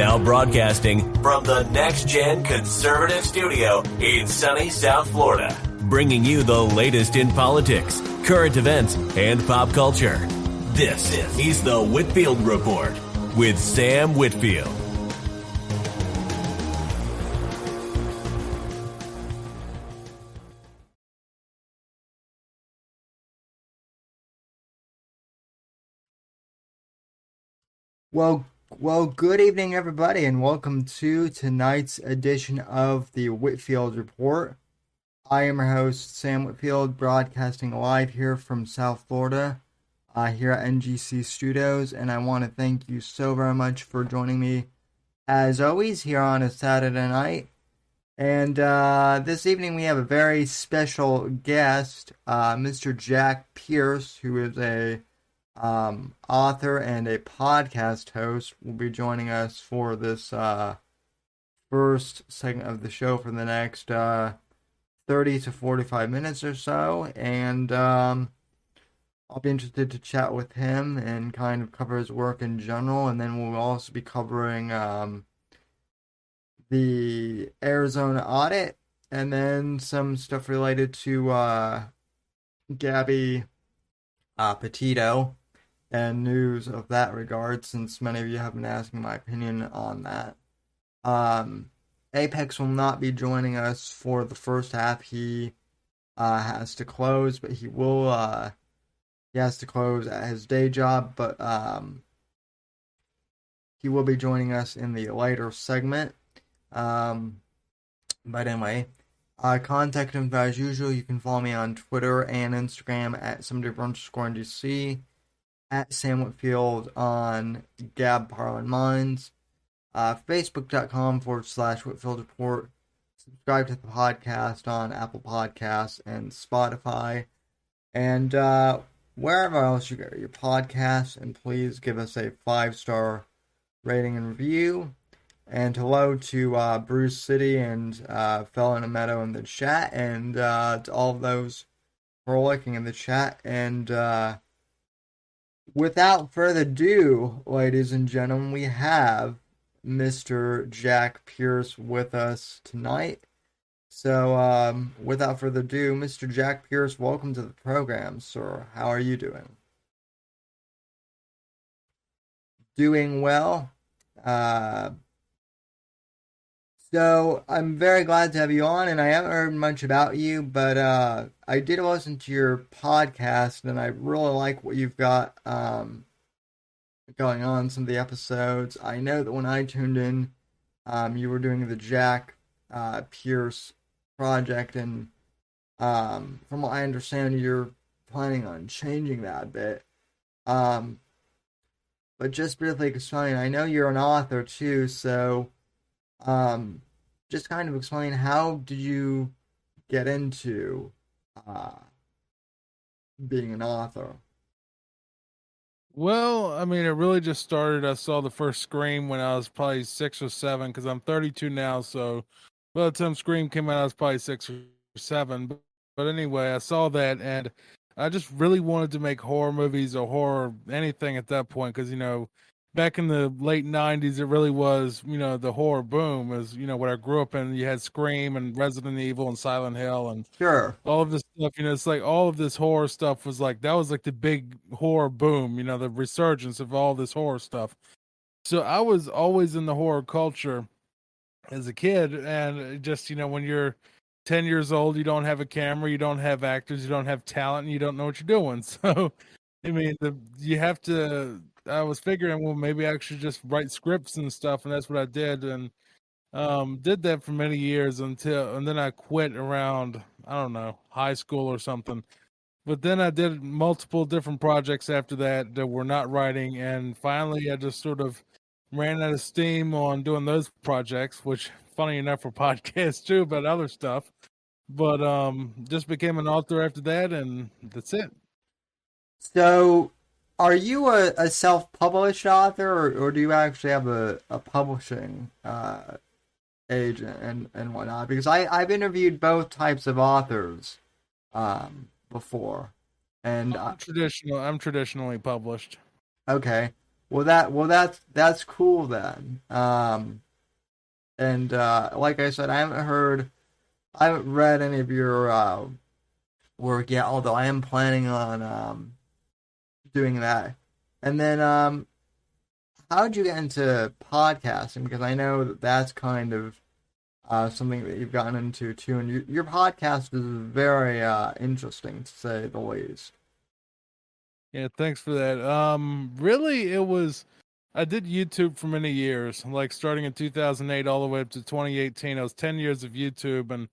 Now broadcasting from the Next Gen Conservative Studio in sunny South Florida, bringing you the latest in politics, current events, and pop culture. This is the Whitfield Report with Sam Whitfield. Well, good evening, everybody, and welcome to tonight's edition of the Whitfield Report. I am your host, Sam Whitfield, broadcasting live here from South Florida, here at NGC Studios, and I want to thank you so very much for joining me, as always, here on a Saturday night. And this evening we have a very special guest, Mr. Jack Pierce, who is a author and a podcast host, will be joining us for this first segment of the show for the next 30 to 45 minutes or so, and I'll be interested to chat with him and kind of cover his work in general, and then we'll also be covering the Arizona audit, and then some stuff related to Gabby Petito and news of that regard, since many of you have been asking my opinion on that. Apex will not be joining us for the first half. He has to close, but he has to close at his day job, but he will be joining us in the later segment. But anyway, contact him as usual. You can follow me on Twitter and Instagram at @SomDiff_NGC, at Sam Whitfield on Gab Parlin Minds, Facebook.com/Whitfield Report. Subscribe to the podcast on Apple Podcasts and Spotify, and wherever else you get your podcasts. And please give us a 5-star rating and review. And hello to Bruce City and Felon and Meadow in the chat, and to all of those who are lurking in the chat. And without further ado, ladies and gentlemen, we have Mr. Jack Pierce with us tonight. So, without further ado, Mr. Jack Pierce, welcome to the program, sir. How are you doing? Doing well. So, I'm very glad to have you on, and I haven't heard much about you, but I did listen to your podcast, and I really like what you've got going on, some of the episodes. I know that when I tuned in, you were doing the Jack Pierce project, and from what I understand, you're planning on changing that a bit. But just briefly explain, I know you're an author too, so just kind of explain, how did you get into being an author? Well, I mean, it really just started. I saw the first Scream when I was probably 6 or 7, because I'm 32 now. So by the time Scream came out, I was probably 6 or 7. But anyway, I saw that, and I just really wanted to make horror movies or horror anything at that point, because, back in the late 90s, it really was, the horror boom is, what I grew up in. You had Scream and Resident Evil and Silent Hill and Sure. all of this stuff. It's like all of this horror stuff was like, that was like the big horror boom, the resurgence of all this horror stuff. So I was always in the horror culture as a kid, and just, when you're 10 years old, you don't have a camera, you don't have actors, you don't have talent, and you don't know what you're doing. So, I mean, you have to... I was figuring, well, maybe I should just write scripts and stuff, and that's what I did, and did that for many years and then I quit around, I don't know, high school or something. But then I did multiple different projects after that were not writing, and finally I just sort of ran out of steam on doing those projects, which, funny enough, were podcasts too, but other stuff. But just became an author after that, and that's it. So, are you a self-published author, or do you actually have a publishing agent and whatnot? Because I've interviewed both types of authors before, and I'm traditionally published. Okay, That's cool then. And like I said, I haven't read any of your work yet. Although I am planning on doing that. And then how did you get into podcasting? Because I know that that's kind of something that you've gotten into too, and your podcast is very interesting to say the least. Yeah, thanks for that. Really, it was. I did YouTube for many years, like starting in 2008 all the way up to 2018. I was 10 years of YouTube, and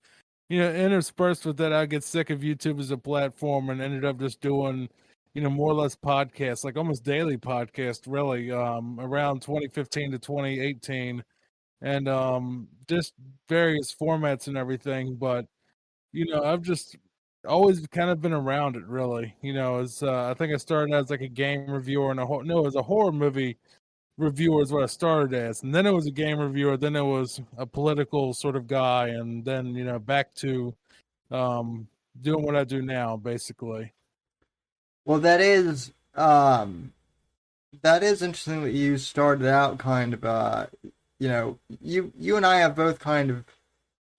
interspersed with that, I get sick of YouTube as a platform, and ended up just doing, more or less podcasts, like almost daily podcast, really, around 2015 to 2018, and just various formats and everything. But I've just always kind of been around it, really. As I think I started as like a game reviewer and no, as a horror movie reviewer is what I started as, and then it was a game reviewer, then it was a political sort of guy, and then back to um, doing what I do now, basically. Well, that is interesting that you started out kind of you and I have both kind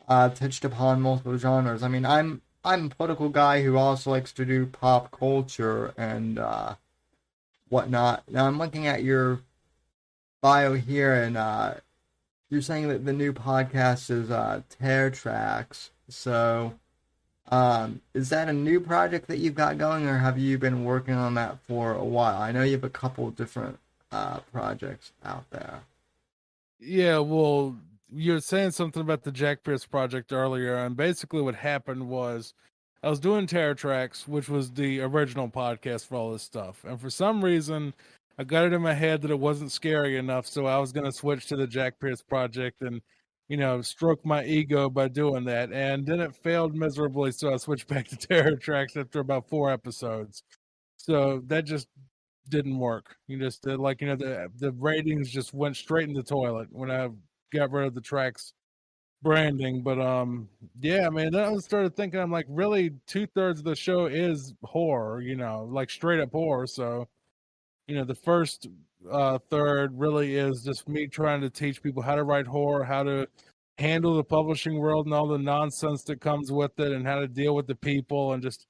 of touched upon multiple genres. I mean, I'm a political guy who also likes to do pop culture and whatnot. Now I'm looking at your bio here, and you're saying that the new podcast is Tear Tracks. So, is that a new project that you've got going, or have you been working on that for a while? I know you have a couple different projects out there. Yeah, well, you're saying something about the Jack Pierce project earlier, and basically what happened was I was doing Terror Tracks, which was the original podcast for all this stuff, and for some reason, I got it in my head that it wasn't scary enough, so I was going to switch to the Jack Pierce project and, stroke my ego by doing that, and then it failed miserably, so I switched back to Terror Tracks after about 4 episodes. So that just didn't work. You just the ratings just went straight in the toilet when I got rid of the tracks branding. But yeah, I mean, then I started thinking, I'm like, really, 2/3 of the show is horror, like straight up horror. So the first third really is just me trying to teach people how to write horror, how to handle the publishing world and all the nonsense that comes with it, and how to deal with the people, and just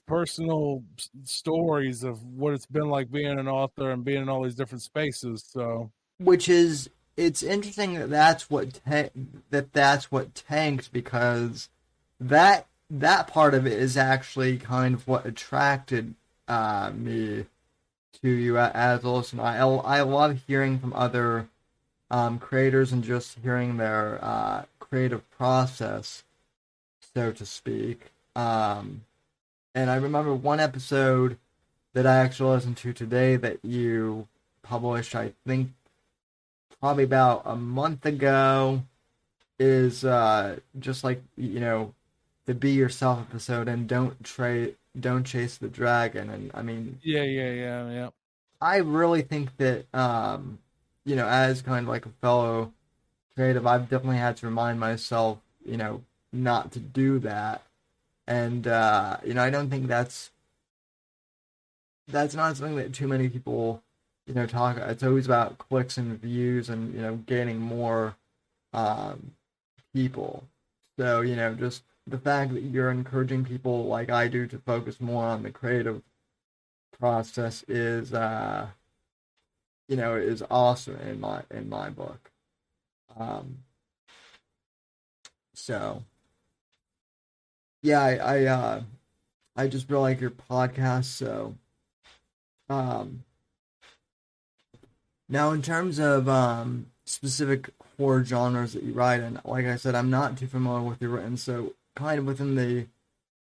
personal stories of what it's been like being an author and being in all these different spaces. So, Which is, it's interesting that that's what tanked, because that part of it is actually kind of what attracted me to you as a listener. I love hearing from other creators and just hearing their creative process, so to speak. And I remember one episode that I actually listened to today that you published, I think probably about a month ago, is just like, the Be Yourself episode, and don't chase the dragon. And I mean, yeah. I really think that as kind of like a fellow creative, I've definitely had to remind myself, not to do that. And I don't think that's not something that too many people talk about. It's always about clicks and views and gaining more people. So just the fact that you're encouraging people like I do to focus more on the creative process is is awesome in my book. So yeah, I just really like your podcast. So now in terms of specific horror genres that you write in, like I said, I'm not too familiar with your written. So kind of within the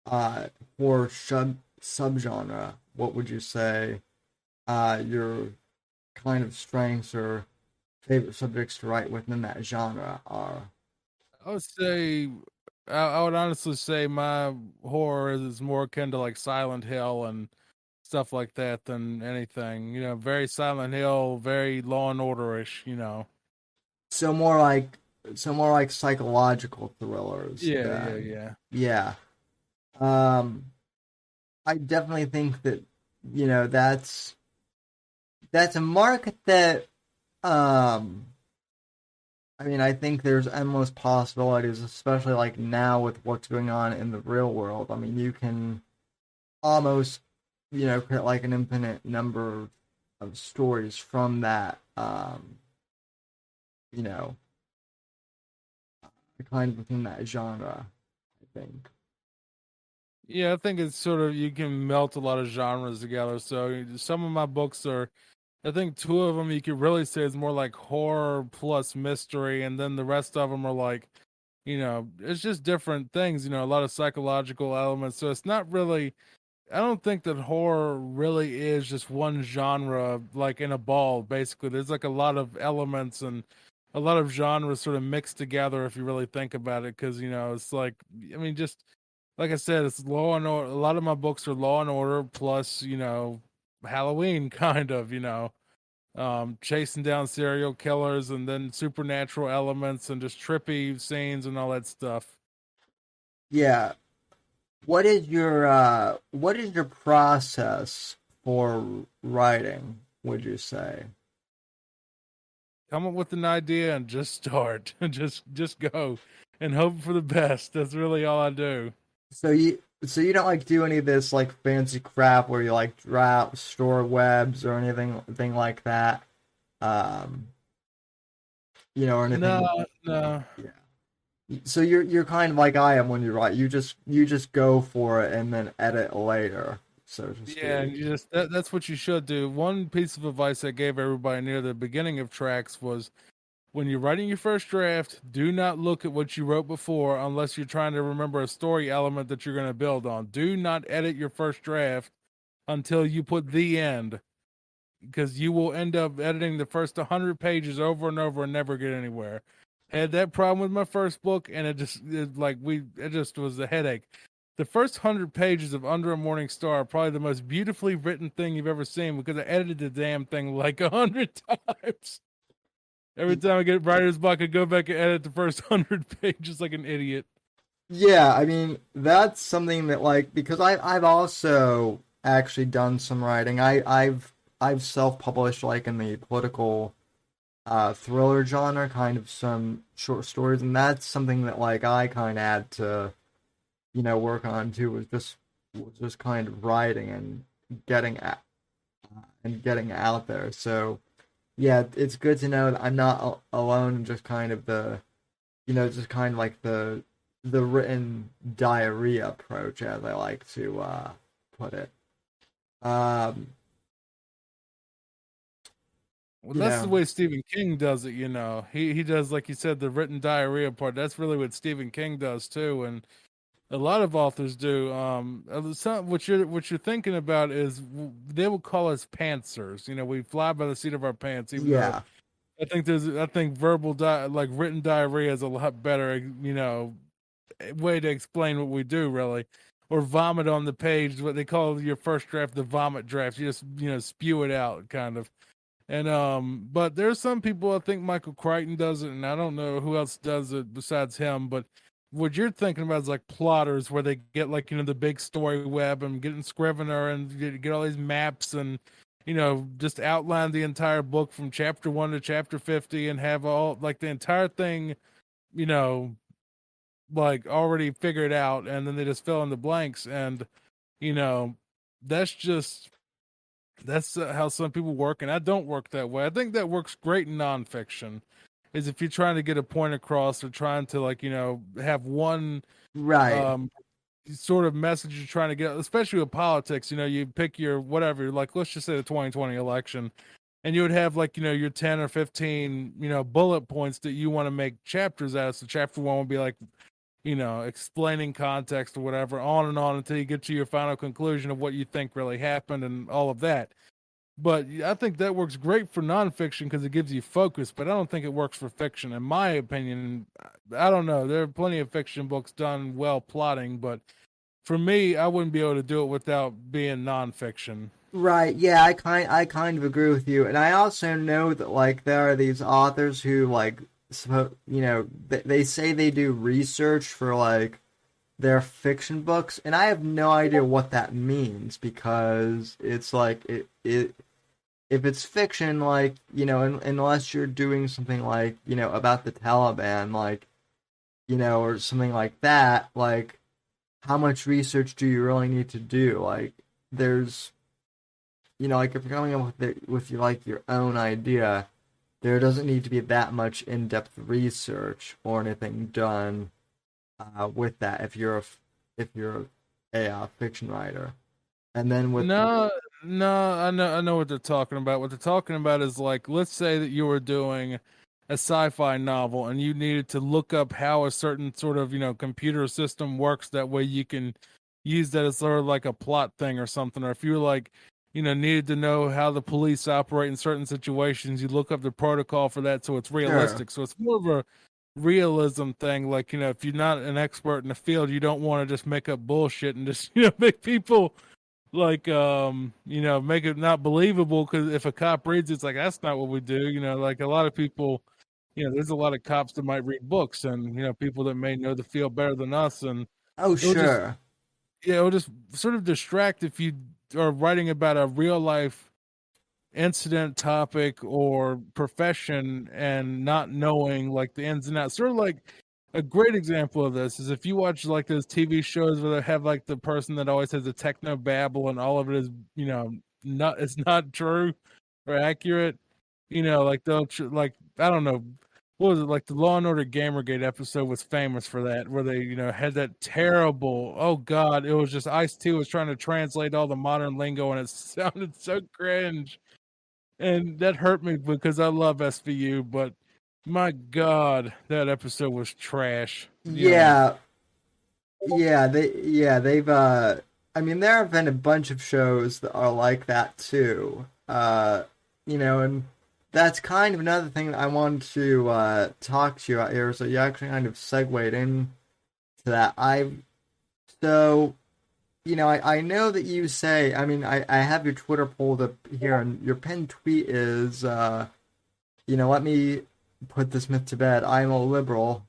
horror subgenre, what would you say your kind of strengths or favorite subjects to write within that genre are? I would say, I would honestly say my horror is more akin to like Silent Hill and stuff like that than anything. Very Silent Hill, very Law and Order-ish. So more like psychological thrillers Yeah, then. yeah. Yeah. I definitely think that that's that's a market that, um, I mean, I think there's endless possibilities, especially like now with what's going on in the real world. I mean, you can almost, create like an infinite number of stories from that, you know, kind of within that genre, I think. Yeah, I think it's sort of you can melt a lot of genres together. So some of my books are, I think two of them you could really say is more like horror plus mystery, and then the rest of them are like, it's just different things. A lot of psychological elements. So it's not really. I don't think that horror really is just one genre, like in a ball. Basically, there's like a lot of elements and a lot of genres sort of mixed together if you really think about it. Because it's like, I mean, just like I said, it's Law and Order. A lot of my books are Law and Order plus, Halloween kind of, chasing down serial killers and then supernatural elements and just trippy scenes and all that stuff. Yeah. What is your process for writing, would you say? Come up with an idea and just start. just go and hope for the best. That's really all I do. So you don't like do any of this like fancy crap where you like drop store webs or anything like that. Um, or anything. No, no. Yeah. So you're kind of like I am when you write. You just go for it and then edit later, so to Yeah, and speak. that's what you should do. One piece of advice I gave everybody near the beginning of tracks was when you're writing your first draft, do not look at what you wrote before unless you're trying to remember a story element that you're going to build on. Do not edit your first draft until you put the end, because you will end up editing the first 100 pages over and over and never get anywhere. Had that problem with my first book, and it just was a headache. The first 100 pages of Under a Morning Star are probably the most beautifully written thing you've ever seen because I edited the damn thing like 100 times. Every time I get writer's block, I go back and edit the first 100 pages like an idiot. Yeah, I mean that's something that like because I've also actually done some writing. I've self-published like in the political thriller genre, kind of some short stories, and that's something that like I kind of had to work on too. Was just kind of writing and getting out there. So yeah, it's good to know that I'm not alone in just kind of just kind of like the written diarrhea approach, as I like to put it. Um, Well, you that's the know, way Stephen King does it. He does, like you said, the written diarrhea part. That's really what Stephen King does too, and a lot of authors do. What you're thinking about is they will call us pantsers. We fly by the seat of our pants, even though yeah, I think like written diarrhea is a lot better. Way to explain what we do really, or vomit on the page. What they call your first draft, the vomit draft. You just spew it out, kind of. And but there's some people, I think Michael Crichton does it, and I don't know who else does it besides him. But what you're thinking about is like plotters, where they get like the big story web and getting Scrivener and get all these maps and just outline the entire book from chapter 1 to chapter 50 and have all like the entire thing, you know, like already figured out, and then they just fill in the blanks. And you know, that's just how some people work, and I don't work that way. I think that works great in nonfiction. Is if you're trying to get a point across or trying to have one right, um sort of message you're trying to get, especially with politics. You pick your whatever, like let's just say the 2020 election, and you would have your 10 or 15 bullet points that you want to make chapters out of. So chapter one would be like explaining context or whatever, on and on until you get to your final conclusion of what you think really happened and all of that. But I think that works great for nonfiction because it gives you focus, but I don't think it works for fiction. In my opinion, I don't know. There are plenty of fiction books done well plotting, but for me, I wouldn't be able to do it without being nonfiction. right. Yeah, I kind of agree with you, and I also know that like there are these authors who like they say they do research for like their fiction books, and I have no idea what that means because it's like if it's fiction, like, unless you're doing something like, about the Taliban, like, or something like that, like, how much research do you really need to do? Like, there's, like, if you're coming up with like your own idea, there doesn't need to be that much in-depth research or anything done with that if you're a fiction writer. And then with No, no, I know what they're talking about. What they're talking about is like, let's say that you were doing a sci-fi novel and you needed to look up how a certain sort of, computer system works. That way you can use that as sort of like a plot thing or something. Or if you were like, needed to know how the police operate in certain situations, you look up the protocol for that so it's realistic. So it's more of a realism thing. Like, if you're not an expert in the field, you don't want to just make up bullshit and just, make people like make it not believable, because if a cop reads it, it's like, that's not what we do. Like a lot of people, there's a lot of cops that might read books, and people that may know the field better than us, and oh, it'll just sure. it'll just sort of distract if you are writing about a real life incident, topic, or profession and not knowing like the ins and outs. Sort of like a great example of this is if you watch like those TV shows where they have like the person that always has a techno babble and all of it is, not, it's not true or accurate. Like they'll like, I don't know, what was it, like the Law and Order Gamergate episode was famous for that, where they, had that terrible, oh god, it was just Ice-T was trying to translate all the modern lingo and it sounded so cringe. And that hurt me because I love SVU, but my God, that episode was trash. Yeah, they've I mean, there have been a bunch of shows that are like that too. And that's kind of another thing that I wanted to talk to you about here. So you actually kind of segued into that. So I know that you say, I mean, I have your Twitter pulled up here, and your pinned tweet is, let me put this myth to bed. I'm a liberal.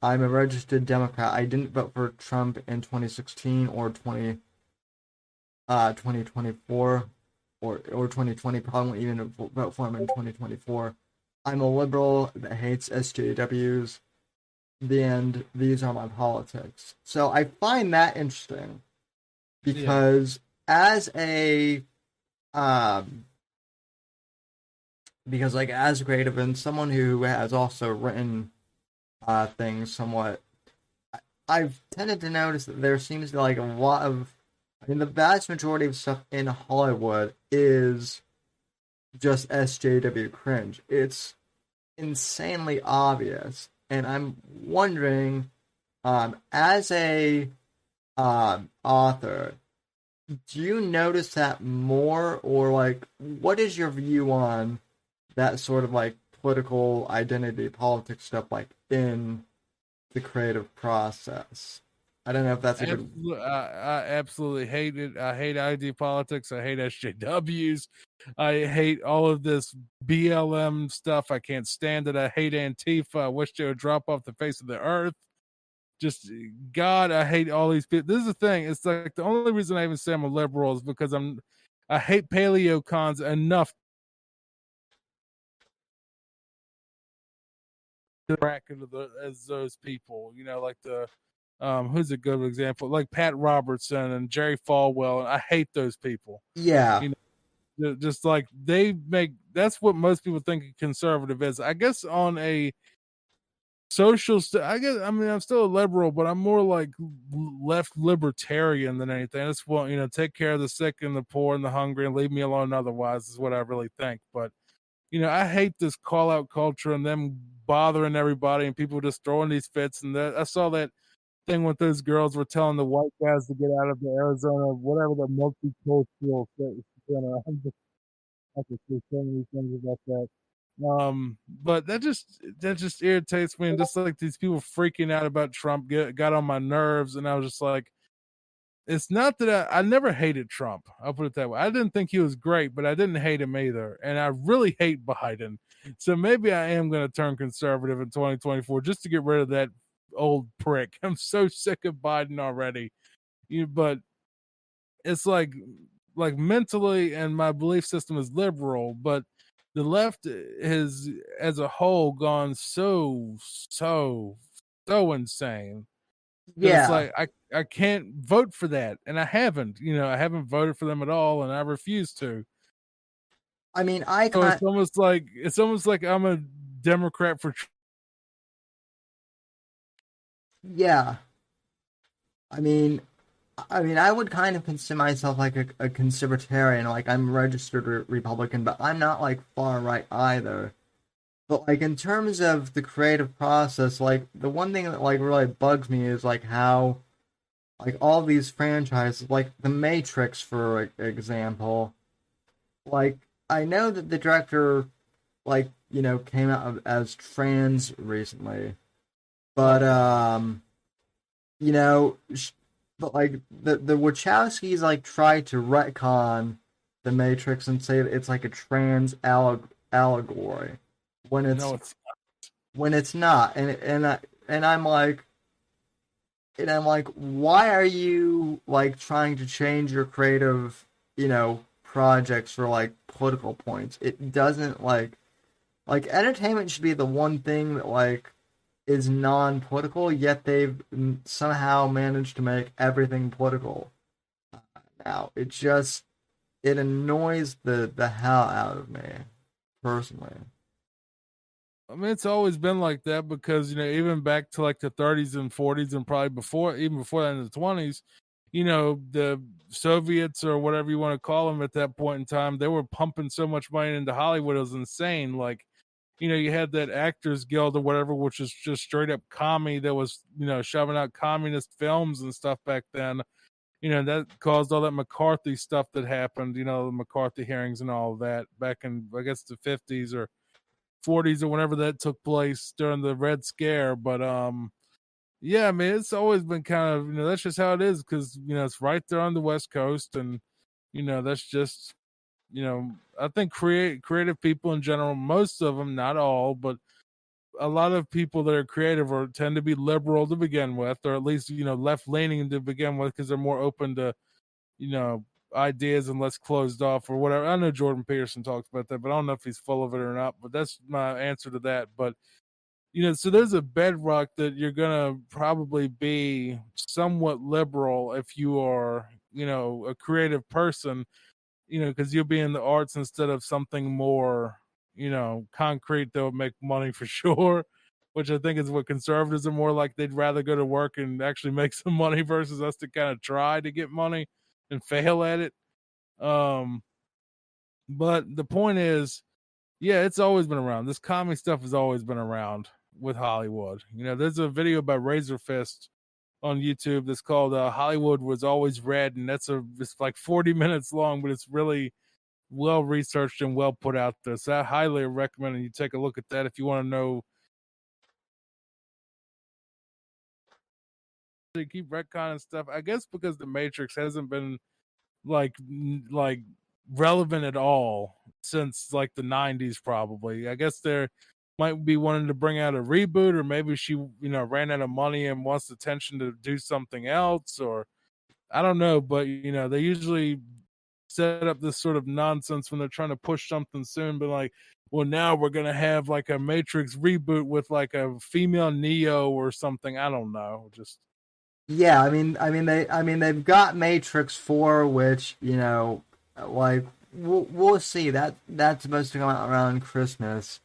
I'm a registered Democrat. I didn't vote for Trump in 2016 or 2024 or 2020. Probably won't even vote for him in 2024. I'm a liberal that hates SJWs. The end. These are my politics. So I find that interesting because as a as creative and someone who has also written things somewhat, I've tended to notice that there seems to be like a lot of, I mean, the vast majority of stuff in Hollywood is just SJW cringe. It's insanely obvious, and I'm wondering, as a author, do you notice that more, or like, what is your view on that sort of like political identity, politics stuff, like in the creative process? I don't know if that's a good. I absolutely hate it. I hate ID politics. I hate SJWs. I hate all of this BLM stuff. I can't stand it. I hate Antifa. I wish they would drop off the face of the earth. Just God, I hate all these people. This is the thing. It's like the only reason I even say I'm a liberal is because I hate paleo cons enough to bracket as those people. Like the who's a good example? Like Pat Robertson and Jerry Falwell. And I hate those people. Yeah. Just like they make, that's what most people think a conservative is. I guess on a social I guess, I mean, I'm still a liberal, but I'm more like left libertarian than anything. I just want, take care of the sick and the poor and the hungry and leave me alone otherwise, is what I really think. But I hate this call out culture and them bothering everybody and people just throwing these fits. And I saw that thing with those girls were telling the white guys to get out of the Arizona, whatever the multicultural center. I could say so many things about that. But that just irritates me, and just like these people freaking out about Trump got on my nerves, and I was just like, it's not that I never hated Trump. I'll put it that way. I didn't think he was great, but I didn't hate him either, and I really hate Biden. So maybe I am going to turn conservative in 2024 just to get rid of that old prick. I'm so sick of Biden already. But it's like like mentally and my belief system is liberal, but the left has as a whole gone so insane that it's Yeah. like I can't vote for that, and I haven't. I haven't voted for them at all, and I refuse to. I mean, So it's almost like I'm a Democrat for. yeah. I mean, I would kind of consider myself like a conservatarian. Like, I'm a registered Republican, but I'm not like far right either. But like in terms of the creative process, like the one thing that like really bugs me is like how like all these franchises, like The Matrix, for example, like I know that the director, like came out as trans recently, but you know, but like the Wachowskis like tried to retcon The Matrix and say that it's like a trans allegory when No, it's it's not, and I'm like, why are you like trying to change your creative, projects for like political points? It doesn't like entertainment should be the one thing that like is non-political, yet they've somehow managed to make everything political. Now it annoys the hell out of me personally. I mean, it's always been like that because, even back to like the 30s and 40s and probably even before that in the 20s, the Soviets or whatever you want to call them at that point in time, they were pumping so much money into Hollywood. It was insane. Like, you had that Actors Guild or whatever, which was just straight up commie that was, shoving out communist films and stuff back then. That caused all that McCarthy stuff that happened, the McCarthy hearings and all of that back in, I guess, the 50s or 40s or whenever that took place during the Red Scare. But yeah, I mean, it's always been kind of, that's just how it is because, it's right there on the West Coast. And, that's just, I think creative people in general, most of them, not all, but a lot of people that are creative tend to be liberal to begin with, or at least, left leaning to begin with because they're more open to, ideas and less closed off or whatever. I know Jordan Peterson talks about that, but I don't know if he's full of it or not. But that's my answer to that. But so there's a bedrock that you're gonna probably be somewhat liberal if you are, a creative person, because you'll be in the arts instead of something more, concrete that would make money for sure. Which I think is what conservatives are more like. They'd rather go to work and actually make some money versus us to kind of try to get money and fail at it. Um, but the point is, yeah, it's always been around. This comic stuff has always been around with Hollywood. There's a video by Razor Fist on YouTube that's called Hollywood Was Always Red, and it's like 40 minutes long, but it's really well researched and well put out there. So I highly recommend you take a look at that if you want to know. They keep retconning stuff, I guess, because the Matrix hasn't been like relevant at all since like the 90s probably. I guess they're might be wanting to bring out a reboot, or maybe she ran out of money and wants attention to do something else, or I don't know. But they usually set up this sort of nonsense when they're trying to push something soon, but like, well, now we're gonna have like a Matrix reboot with like a female Neo or something. I don't know. Just Yeah, they've got Matrix 4, which like we'll see that's supposed to come out around Christmas.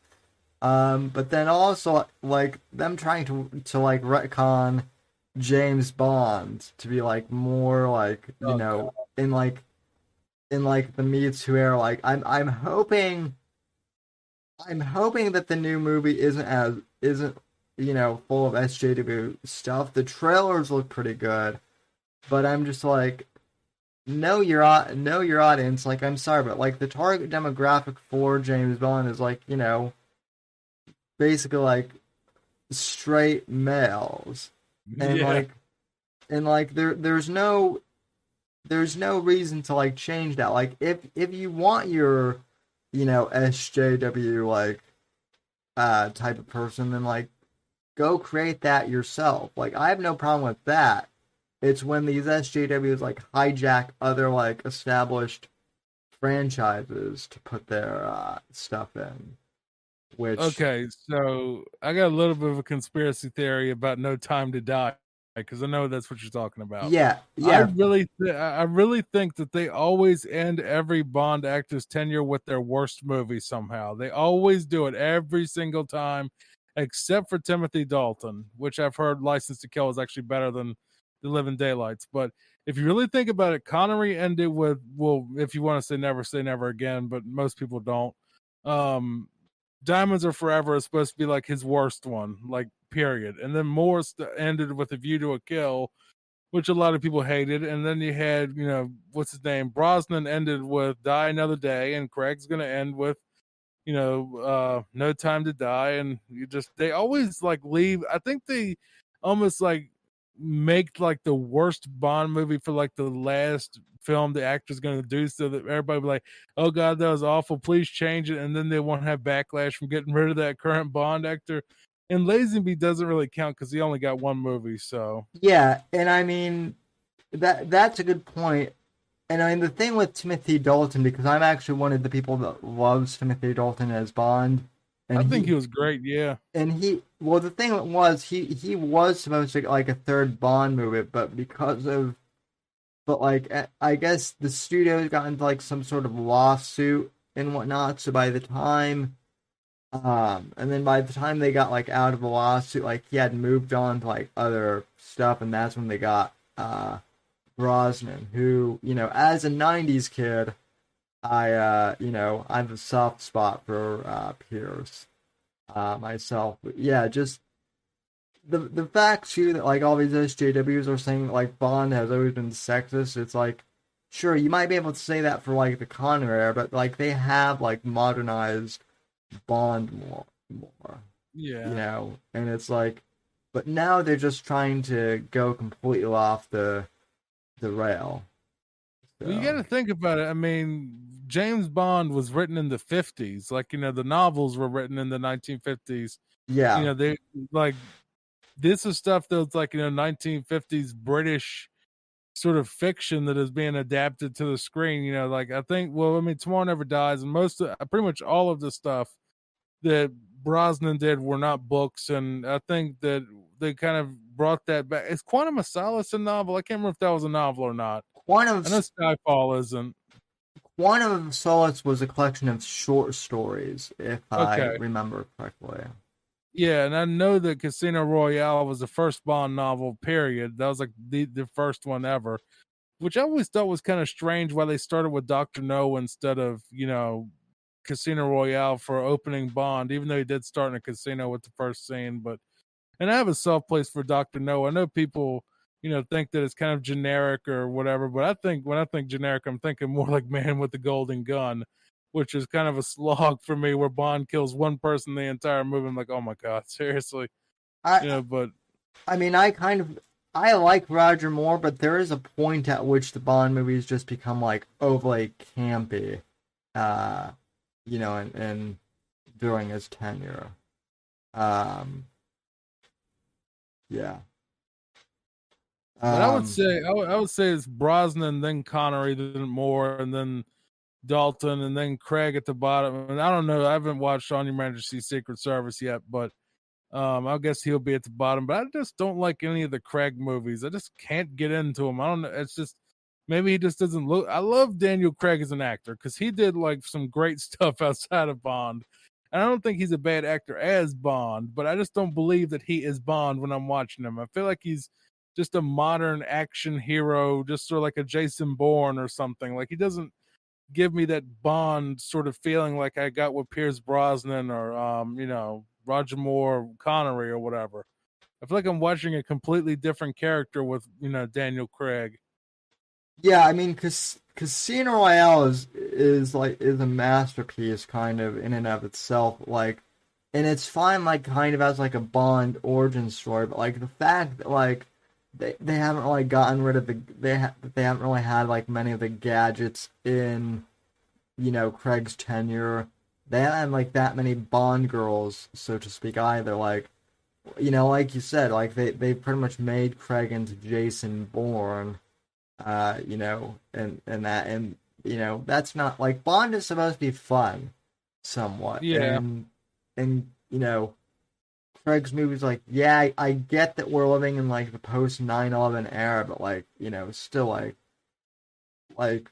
But then also like them trying to like retcon James Bond to be like more like in like the Me Too era. Like I'm hoping that the new movie isn't full of SJW stuff. The trailers look pretty good, but I'm just like, know your audience. Like, I'm sorry, but like the target demographic for James Bond is like basically like straight males, and yeah. there's no reason to like change that. Like if you want your SJW like type of person, then like go create that yourself. Like I have no problem with that. It's when these SJWs like hijack other like established franchises to put their stuff in. Which Okay, so I got a little bit of a conspiracy theory about No Time to Die because I know that's what you're talking about. yeah, yeah, I really think that they always end every Bond actor's tenure with their worst movie somehow. They always do it every single time, except for Timothy Dalton, which I've heard License to Kill is actually better than The Living Daylights. But if you really think about it, Connery ended with, well, if you want to say never again, but most people don't. Um, Diamonds Are Forever is supposed to be like his worst one, like period. And then Morse ended with A View to a Kill, which a lot of people hated. And then you had, what's his name? Brosnan ended with Die Another Day, and Craig's going to end with, No Time to Die. And they always like leave. I think they almost like make like the worst Bond movie for like the last film the actor's going to do, so that everybody be like, oh God, that was awful, please change it. And then they won't have backlash from getting rid of that current Bond actor. And Lazenby doesn't really count because he only got one movie. So yeah, and I mean that's a good point. And I mean the thing with Timothy Dalton, because I'm actually one of the people that loves Timothy Dalton as Bond, and I think he was great. Yeah, and the thing was he was supposed to get like a third Bond movie, but like I guess the studio got into like some sort of lawsuit and whatnot. So by the time they got like out of the lawsuit, like he had moved on to like other stuff, and that's when they got Brosnan, who, as a '90s kid, I have a soft spot for Pierce myself. But yeah, just the fact too that like all these SJWs are saying like Bond has always been sexist. It's like, sure, you might be able to say that for like the Connery era, but like they have like modernized Bond more, yeah. And it's like, but now they're just trying to go completely off the rail. So. Well, you got to think about it. I mean, James Bond was written in the 50s. Like, the novels were written in the 1950s. Yeah. They like, this is stuff that's like, 1950s British sort of fiction that is being adapted to the screen. Like, I think, Tomorrow Never Dies, and pretty much all of the stuff that Brosnan did were not books. And I think that they kind of brought that back. Is Quantum of Solace a novel? I can't remember if that was a novel or not. I know Skyfall isn't. Quantum of Solace was a collection of short stories, if I remember correctly. Yeah, and I know that Casino Royale was the first Bond novel, period. That was like the first one ever, which I always thought was kind of strange why they started with Dr. No instead of, Casino Royale for opening Bond, even though he did start in a casino with the first scene. And I have a soft place for Dr. No. I know people, think that it's kind of generic or whatever, but when I think generic, I'm thinking more like Man with the Golden Gun, which is kind of a slog for me, where Bond kills one person the entire movie. I'm like, oh my God, seriously. But I mean, I like Roger Moore, but there is a point at which the Bond movies just become like overly campy, and during his tenure. Yeah. But I would say it's Brosnan, then Connery, then Moore, and then Dalton, and then Craig at the bottom. And I don't know, I haven't watched On Your Majesty's Secret Service yet, but I guess he'll be at the bottom. But I just don't like any of the Craig movies. I just can't get into him. I don't know. It's just, maybe he just doesn't look. I love Daniel Craig as an actor because he did like some great stuff outside of Bond. And I don't think he's a bad actor as Bond, but I just don't believe that he is Bond when I'm watching him. I feel like he's just a modern action hero, just sort of like a Jason Bourne or something. Like, he doesn't give me that Bond sort of feeling like I got with Pierce Brosnan or, Roger Moore, Connery or whatever. I feel like I'm watching a completely different character with, Daniel Craig. Yeah, I mean, Casino Royale is a masterpiece kind of in and of itself, like, and it's fine, like, kind of as like a Bond origin story, but like the fact that like they haven't really gotten rid of they haven't really had like many of the gadgets in Craig's tenure. They haven't had like that many Bond girls, so to speak, either. Like, like you said, like they pretty much made Craig into Jason Bourne, and that's not like Bond is supposed to be fun, somewhat, Yeah, and Craig's movies like, yeah, I get that we're living in like the post 9/11 era, but like still like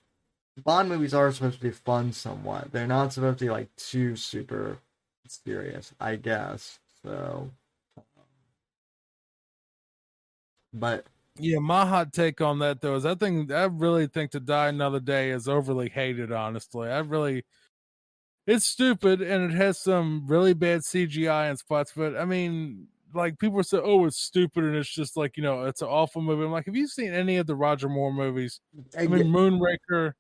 Bond movies are supposed to be fun somewhat. They're not supposed to be like too super serious, I guess. So, but yeah. My hot take on that though is I really think To Die Another Day is overly hated. Honestly, it's stupid and it has some really bad CGI and spots. But I mean, like people say, oh, it's stupid and it's just like it's an awful movie. I'm like, have you seen any of the Roger Moore movies? I mean, I, Moonraker.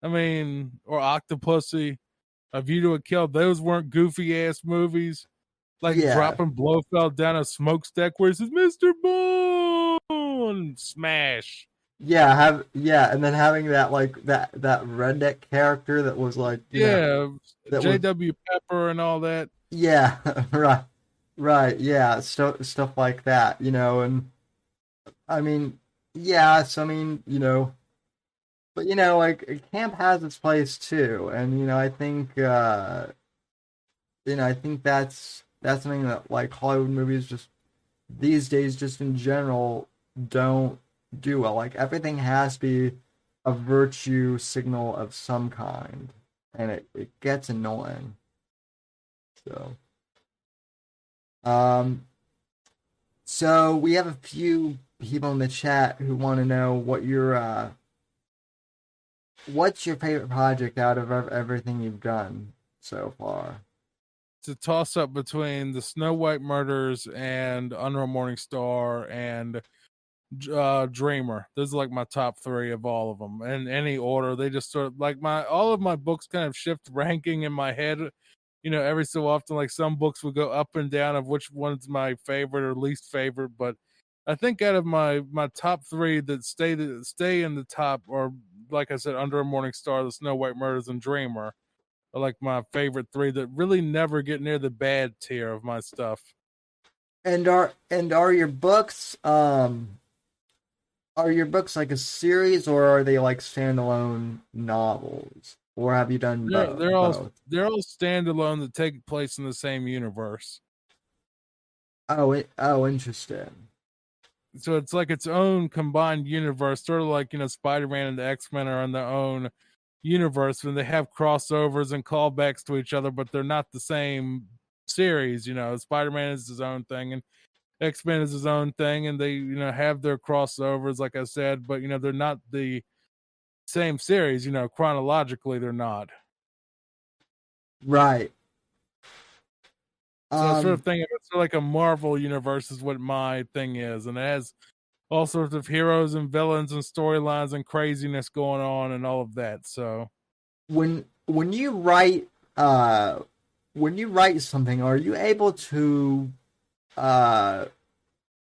I mean, or Octopussy. A View to a Kill. Those weren't goofy ass movies. Like yeah, dropping Blofeld down a smokestack where he says, "Mr. Bond," smash. and then having that like that redneck character that was like Yeah, that was J.W. Pepper and all that. yeah right yeah stuff like that and I mean yeah so I mean but like camp has its place too and I think that's something that like Hollywood movies just these days just in general don't do well. Like everything has to be a virtue signal of some kind. And it gets annoying. So um so we have a few people in the chat who want to know what's your favorite project out of everything you've done so far? It's a toss up between the Snow White Murders and Unreal Morning Star and Dreamer. Those are like my top three of all of them. In any order, they just sort of like all of my books kind of shift ranking in my head. Every so often, like some books will go up and down of which one's my favorite or least favorite. But I think out of my top three that stay in the top, or like I said, Under a Morning Star, The Snow White Murders, and Dreamer, are like my favorite three that really never get near the bad tier of my stuff. And are your books like a series or are they like standalone novels? Or have you done They're they're all both? they're all standalone that take place in the same universe. Oh, interesting. So it's like its own combined universe, sort of like Spider-Man and the X-Men are in their own universe, and they have crossovers and callbacks to each other, but they're not the same series. Spider-Man is his own thing, and X-Men is his own thing, and they have their crossovers, like I said, but they're not the same series. Chronologically, they're not. Right. So sort of Um, thing, it's sort of like a Marvel universe is what my thing is, and it has all sorts of heroes and villains and storylines and craziness going on and all of that. So when you write uh when you write something, are you able to uh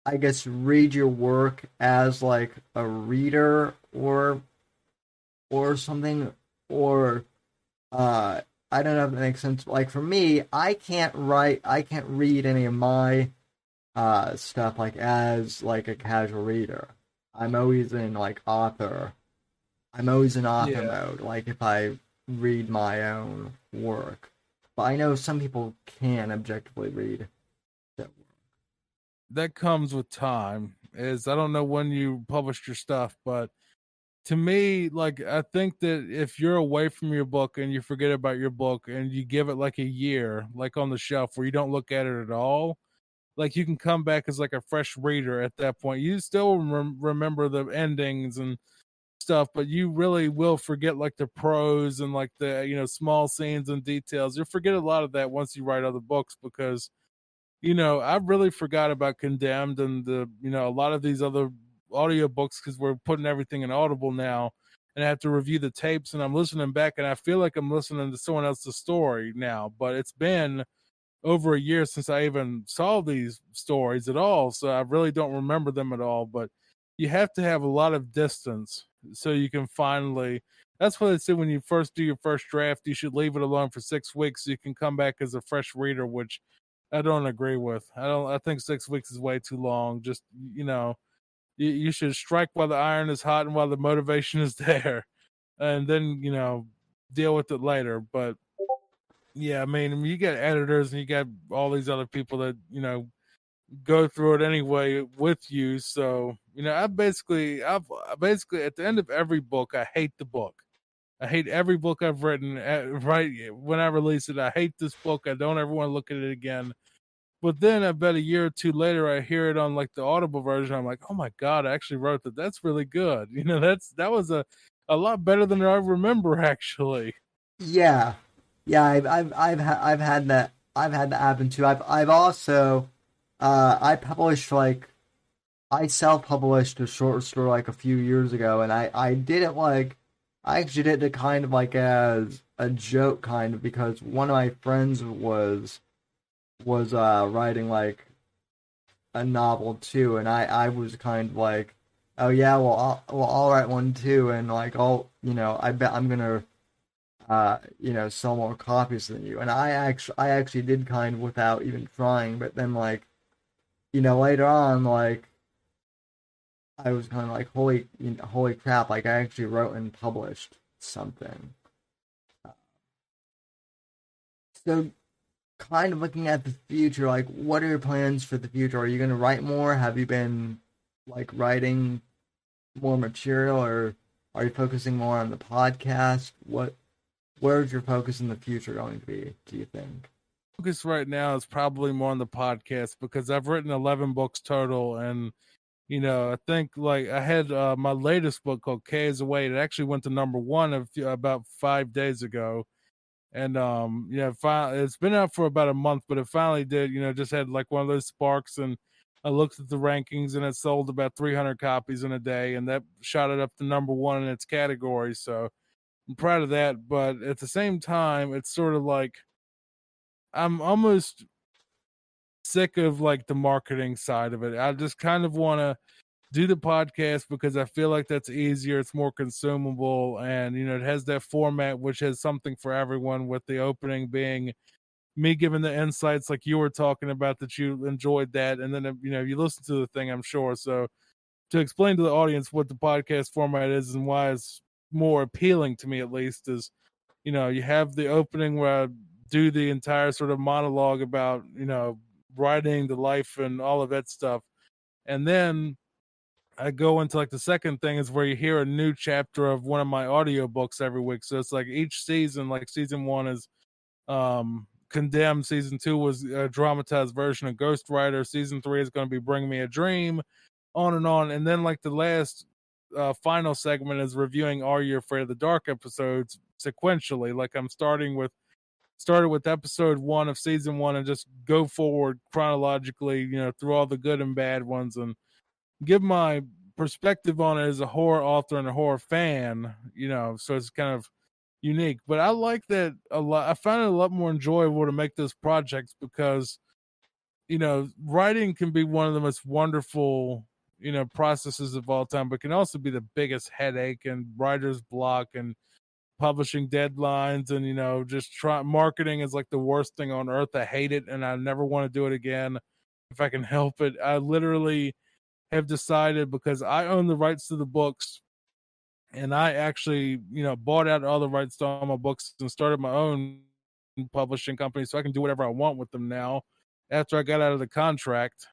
I guess read your work as like a reader or something or uh I don't know if that makes sense. Like for me, I can't read any of my stuff like as like a casual reader. I'm always in like author. I'm always in author yeah, mode, like if I read my own work. But I know some people can objectively read that work. that comes with time. Is I don't know when you published your stuff, but to me, like I think that if you're away from your book and you forget about your book and you give it like a year, like on the shelf where you don't look at it at all, like you can come back as like a fresh reader at that point. You still remember the endings and stuff, but you really will forget like the prose and like the small scenes and details. You'll forget a lot of that once you write other books because I really forgot about Condemned and the a lot of these other audiobooks because we're putting everything in Audible now, and I have to review the tapes, and I'm listening back, and I feel like I'm listening to someone else's story now. But it's been over a year since I even saw these stories at all, so I really don't remember them at all. But you have to have a lot of distance so you can finally. That's what they say when you first do your first draft. You should leave it alone for 6 weeks so you can come back as a fresh reader, which I don't agree with. I think 6 weeks is way too long. Just, you should strike while the iron is hot and while the motivation is there, and then deal with it later. But yeah, I mean, you got editors and you got all these other people that go through it anyway with you. So I've basically at the end of every book, I hate the book. I hate every book I've written. Right when I release it, I hate this book. I don't ever want to look at it again. But then I bet a year or two later, I hear it on like the Audible version. I'm like, oh my god, I actually wrote that. That's really good. That was a lot better than I remember actually. Yeah, yeah. I've had that. I've had that happen too. I've also I published I self-published a short story like a few years ago, and I did it I actually did it kind of like as a joke, kind of, because one of my friends was writing like a novel too, and I was kind of like, oh yeah, I'll write one too, and like I bet I'm gonna sell more copies than you, and I actually did kind of without even trying, but then like later on, like I was kind of like, holy crap, like I actually wrote and published something. So kind of looking at the future, like what are your plans for the future? Are you going to write more? Have you been like writing more material, or are you focusing more on the podcast? Where's your focus in the future going to be, do you think? Focus right now is probably more on the podcast because I've written 11 books total, and I think like I had my latest book called K is Away. It actually went to number one about 5 days ago. And it's been out for about a month, but it finally did, just had like one of those sparks, and I looked at the rankings and it sold about 300 copies in a day, and that shot it up to number one in its category. So I'm proud of that. But at the same time, it's sort of like I'm almost sick of like the marketing side of it. I just kind of want to do the podcast because I feel like that's easier, it's more consumable, and it has that format which has something for everyone, with the opening being me giving the insights like you were talking about, that you enjoyed that, and then you listen to the thing, I'm sure. So to explain to the audience what the podcast format is and why it's more appealing to me, at least, is you have the opening where I do the entire sort of monologue about writing, the life, and all of that stuff, and then I go into like the second thing is where you hear a new chapter of one of my audiobooks every week. So it's like each season, like season one is Condemned, season two was a dramatized version of Ghostwriter, season three is going to be Bring Me a Dream, on and on. And then like the last final segment is reviewing Are You Afraid of the Dark episodes sequentially. Like I'm started with episode one of season one and just go forward chronologically, through all the good and bad ones, and give my perspective on it as a horror author and a horror fan, so it's kind of unique. But I like that a lot. I find it a lot more enjoyable to make those projects because, writing can be one of the most wonderful, processes of all time, but can also be the biggest headache and writer's block and publishing deadlines. And, just marketing is like the worst thing on earth. I hate it and I never want to do it again if I can help it. I literally have decided, because I own the rights to the books, and I actually, bought out all the rights to all my books and started my own publishing company, so I can do whatever I want with them now. After I got out of the contract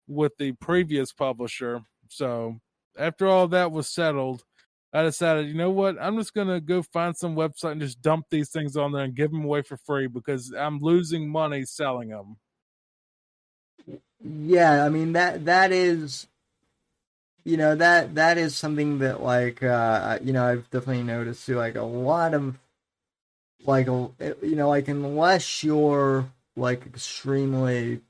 with the previous publisher, so after all that was settled, I decided, you know what, I'm just gonna go find some website and just dump these things on there and give them away for free because I'm losing money selling them. Yeah, I mean that is that is something that like I've definitely noticed too, like a lot of like unless you're like extremely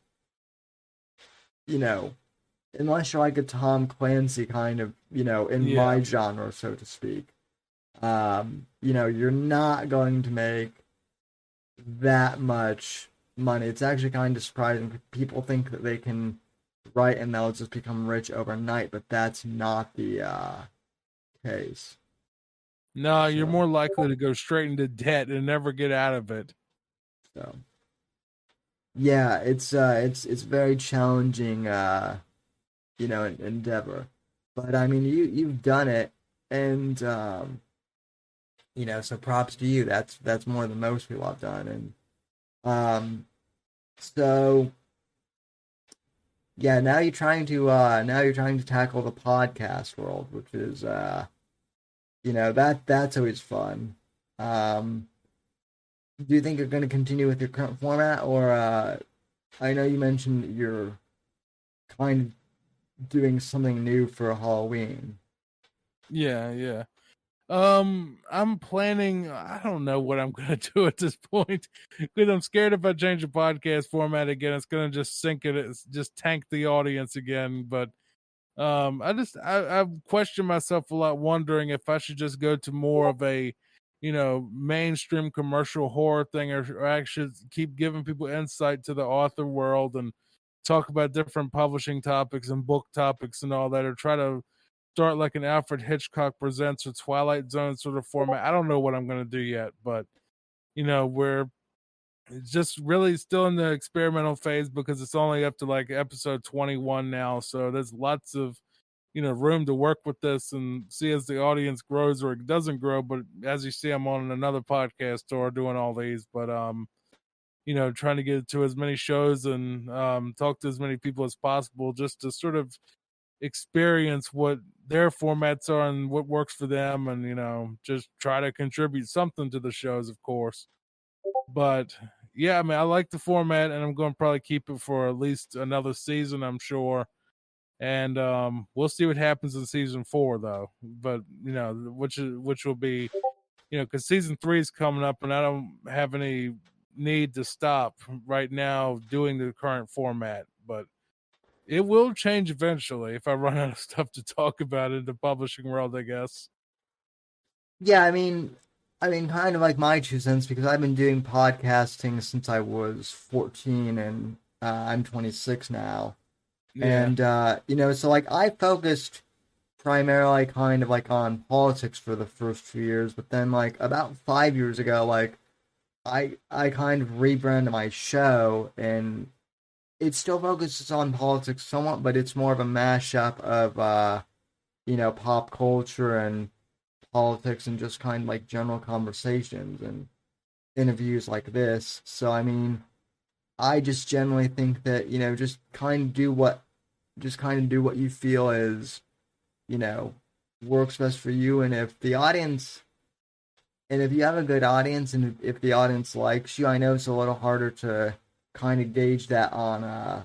unless you're like a Tom Clancy kind of in my genre, so to speak, you're not going to make that much money. It's actually kind of surprising. People think that they can write and they'll just become rich overnight, but that's not the case. No, you're more likely to go straight into debt and never get out of it. So Yeah, it's very challenging, endeavor. But I mean, you've done it, and so props to you. That's more than most people have done, and um, so yeah, now you're trying to tackle the podcast world, which is that's always fun. Um, do you think you're going to continue with your current format, or I know you mentioned you're kind of doing something new for Halloween. Yeah, yeah. I'm planning. I don't know what I'm gonna do at this point because I'm scared if I change the podcast format again, it's gonna just sink it. It's just tank the audience again. But I've questioned myself a lot, wondering if I should just go to more of a, mainstream commercial horror thing, or I should keep giving people insight to the author world and talk about different publishing topics and book topics and all that, or try to start like an Alfred Hitchcock Presents or Twilight Zone sort of format. I don't know what I'm going to do yet, but we're just really still in the experimental phase because it's only up to like episode 21 now. So there's lots of, room to work with this and see as the audience grows or it doesn't grow. But as you see, I'm on another podcast tour doing all these, but, trying to get to as many shows and talk to as many people as possible just to sort of experience what their formats are and what works for them, and just try to contribute something to the shows, of course. But yeah, I mean, I like the format, and I'm going to probably keep it for at least another season, I'm sure. And we'll see what happens in season 4, though. But which will be, because season 3 is coming up, and I don't have any need to stop right now doing the current format. But it will change eventually if I run out of stuff to talk about in the publishing world, I guess. Yeah, I mean, kind of like my 2 cents because I've been doing podcasting since I was 14, and I'm 26 now, Yeah. and so like I focused primarily kind of like on politics for the first few years, but then like about 5 years ago, like I kind of rebranded my show, and it still focuses on politics somewhat, but it's more of a mashup of pop culture and politics and just kind of like general conversations and interviews like this. So I mean, I just generally think that just kind of do what you feel is you know works best for you, and if you have a good audience and if the audience likes you, I know it's a little harder to kind of gauge that on on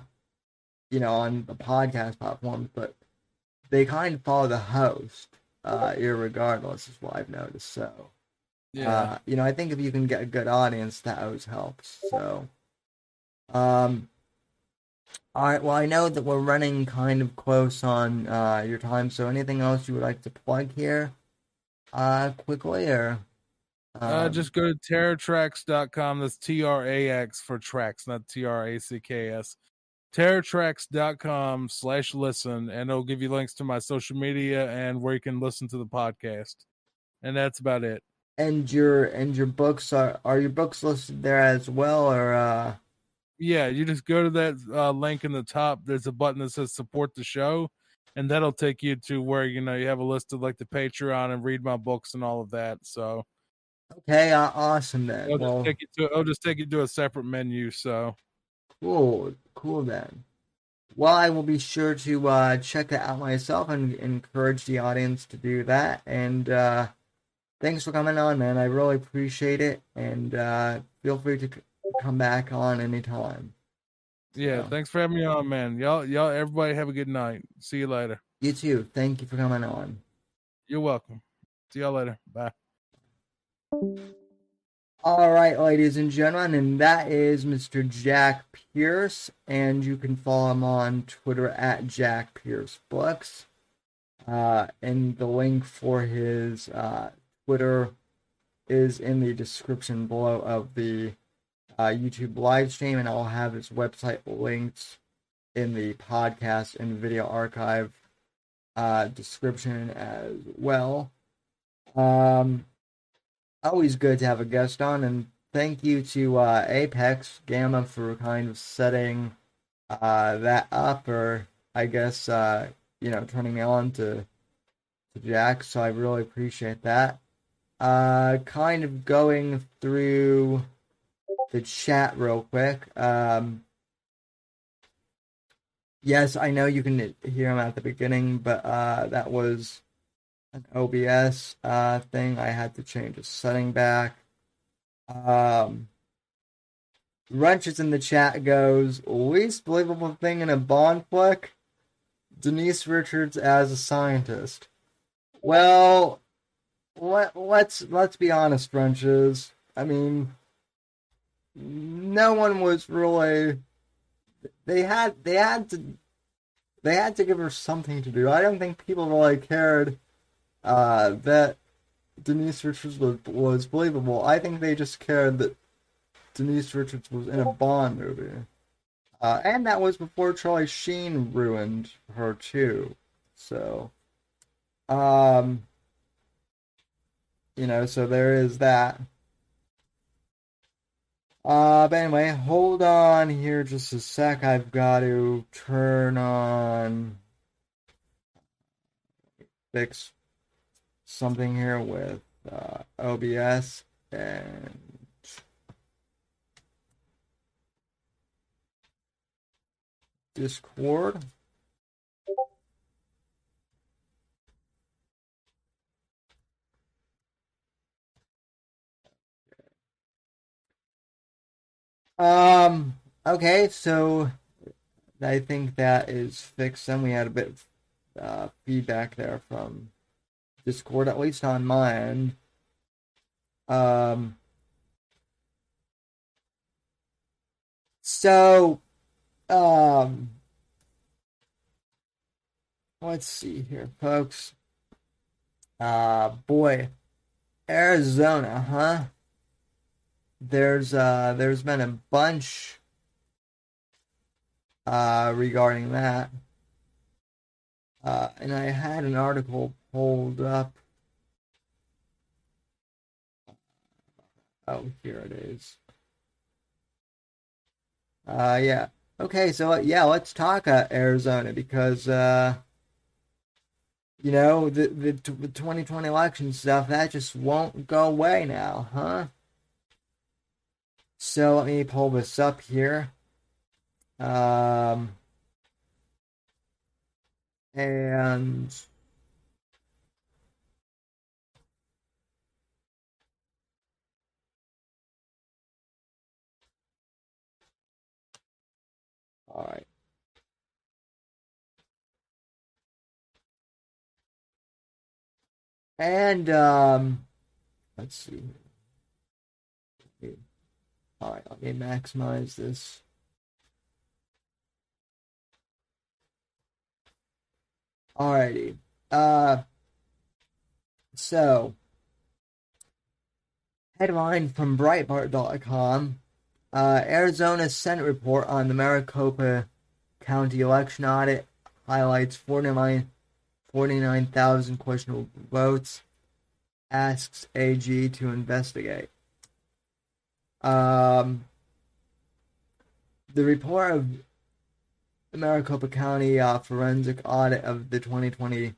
the podcast platforms, but they kind of follow the host, irregardless, is what I've noticed. So, Yeah. I think if you can get a good audience, that always helps. So, um, all right. Well, I know that we're running kind of close on your time. So, anything else you would like to plug here, quickly, or Just go to terratracks.com. That's TRAX for tracks, not TRACKS. terratracks.com/listen, and it'll give you links to my social media and where you can listen to the podcast. And that's about it. and your books are your books listed there as well, or Yeah, you just go to that link in the top. There's a button that says support the show, and that'll take you to where you have a list of like the Patreon and read my books and all of that. So okay, awesome then. Well, it'll just take you to a separate menu. So cool then. Well, I will be sure to check that out myself and encourage the audience to do that. And thanks for coming on, man. I really appreciate it. And feel free to come back on anytime. yeah, So, thanks for having me on, man. Y'all, everybody have a good night. See you later. you too. Thank you for coming on. You're welcome. See y'all later. Bye. All right, ladies and gentlemen, and that is Mr. Jack Pierce, and you can follow him on Twitter at Jack Pierce Books. And the link for his Twitter is in the description below of the YouTube live stream, and I'll have his website linked in the podcast and video archive description as well. Always good to have a guest on, and thank you to Apex Gamma for kind of setting that up, or I guess turning me on to Jack. So I really appreciate that. Kind of going through the chat real quick. Yes, I know you can hear him at the beginning, but that was an OBS thing. I had to change a setting back. Wrenches in the chat goes, least believable thing in a Bond flick? Denise Richards as a scientist. Well, let's be honest, Wrenches. I mean, no one was really. They had to give her something to do. I don't think people really cared that Denise Richards was believable. I think they just cared that Denise Richards was in a Bond movie. And that was before Charlie Sheen ruined her too. So, so there is that. But anyway, hold on here just a sec. I've got to fix something here with OBS and Discord. Okay, so I think that is fixed. Then we had a bit of feedback there from Discord, at least on my end. So, let's see here, folks. Boy, Arizona, huh? There's been a bunch regarding that. And I had an article pulled up. Oh, here it is. Yeah. Okay, so let's talk Arizona, because the 2020 election stuff, that just won't go away now, huh? So let me pull this up here. And all right. And let's see. All right, let me maximize this. Alrighty. So headline from Breitbart.com. Arizona Senate report on the Maricopa County election audit highlights 49,000 questionable votes. Asks AG to investigate. The report of the Maricopa County forensic audit of the 2020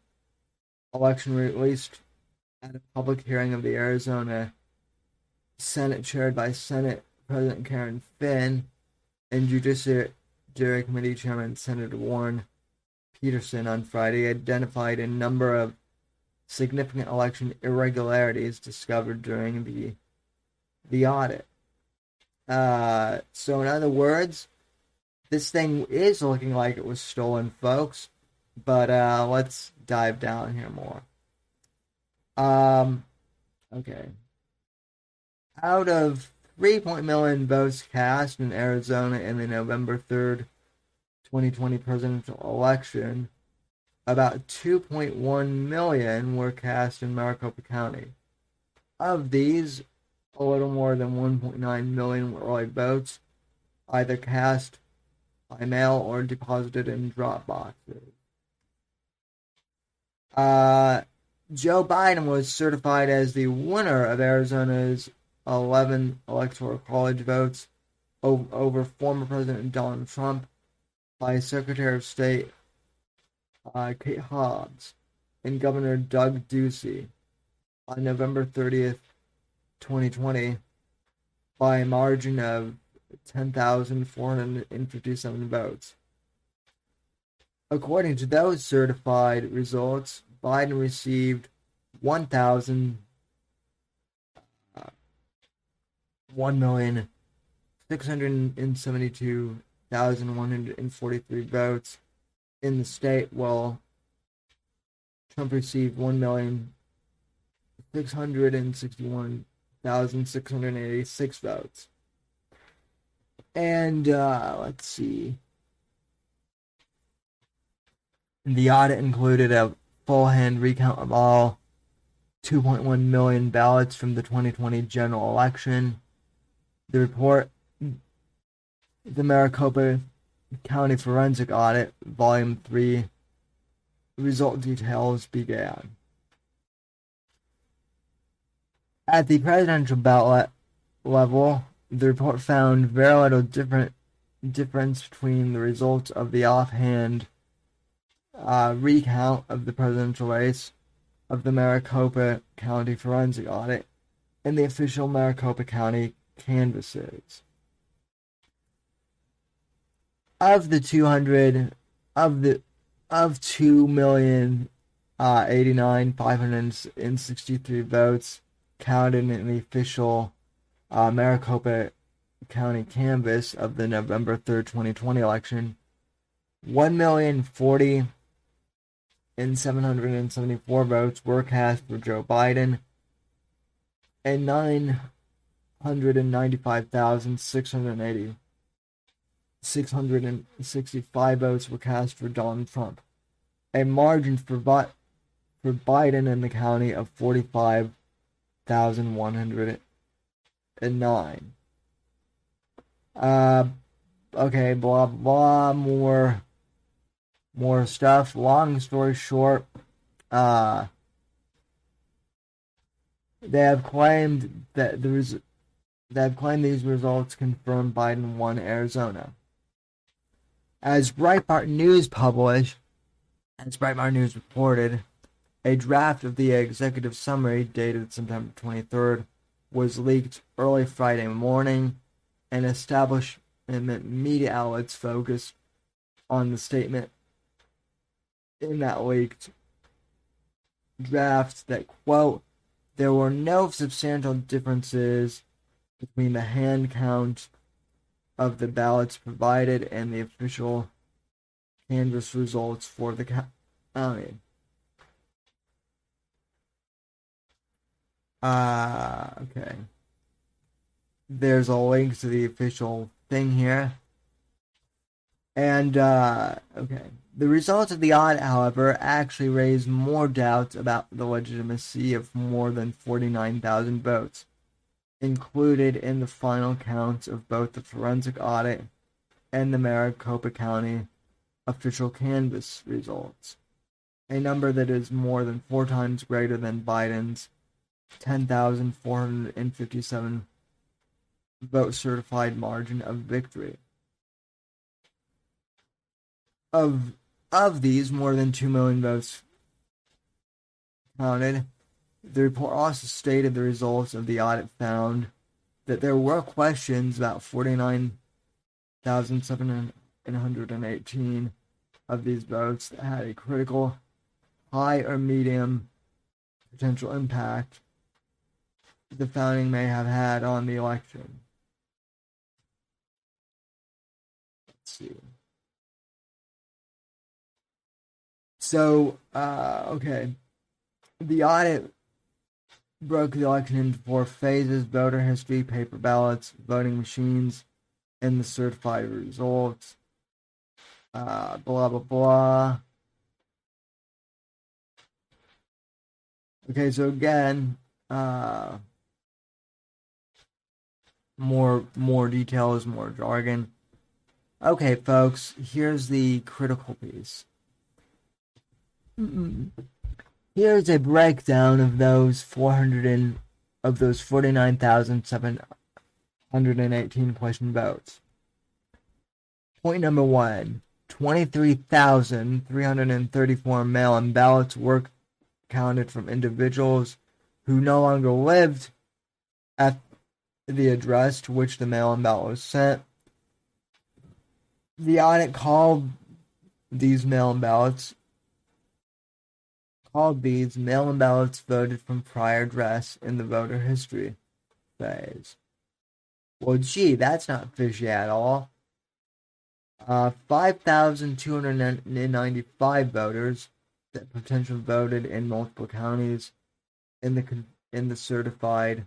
election released at a public hearing of the Arizona Senate chaired by Senate President Karen Finn and Judiciary Committee Chairman Senator Warren Peterson on Friday identified a number of significant election irregularities discovered during the audit. So in other words, this thing is looking like it was stolen, folks. But let's dive down here more. Okay. Out of 3 million votes cast in Arizona in the November 3rd, 2020 presidential election, about 2.1 million were cast in Maricopa County. Of these, a little more than 1.9 million were early votes, either cast by mail or deposited in drop boxes. Joe Biden was certified as the winner of Arizona's 11 electoral college votes over former President Donald Trump by Secretary of State Kate Hobbs and Governor Doug Ducey on November 30th, 2020, by a margin of 10,457 votes. According to those certified results, Biden received 1,672,143 votes in the state, while Trump received 1,661,686 votes. And let's see. The audit included a full hand recount of all 2.1 million ballots from the 2020 general election. The report, the Maricopa County Forensic Audit, Volume 3, result details began. At the presidential ballot level, the report found very little difference between the results of the offhand recount of the presidential race of the Maricopa County Forensic Audit and the official Maricopa County canvasses. Of the 2,089,563 votes counted in the official Maricopa County canvass of the November 3rd, 2020 election, 1,040,774 votes were cast for Joe Biden, and 995,665 votes were cast for Donald Trump. A margin for Biden in the county of 45,109. Okay, blah blah, more stuff. Long story short, they have claimed these results confirm Biden won Arizona. As Breitbart News reported, a draft of the executive summary dated September 23rd was leaked early Friday morning, and establishment media outlets focused on the statement in that leaked draft that, quote, there were no substantial differences between the hand count of the ballots provided and the official canvass results for the county. Okay. There's a link to the official thing here. And, okay. The results of the audit, however, actually raised more doubts about the legitimacy of more than 49,000 votes included in the final counts of both the forensic audit and the Maricopa County official canvass results, a number that is more than 4 times greater than Biden's 10,457 vote certified margin of victory. Of these, more than 2 million votes counted. The report also stated the results of the audit found that there were questions about 49,718 of these votes that had a critical, high or medium potential impact the founding may have had on the election. Let's see. So, okay. The audit broke the election into 4 phases: voter history, paper ballots, voting machines, and the certified results. Blah, blah, blah. Okay, so again, more details, more jargon. Okay, folks, here's the critical piece. Here's a breakdown of those of those 49,718 question votes. Point number one, 23,334 mail-in ballots were counted from individuals who no longer lived at the address to which the mail-in ballot was sent. The audit called these mail-in ballots voted from prior address in the voter history phase. Well, gee, that's not fishy at all. 5,295 voters that potentially voted in multiple counties in the certified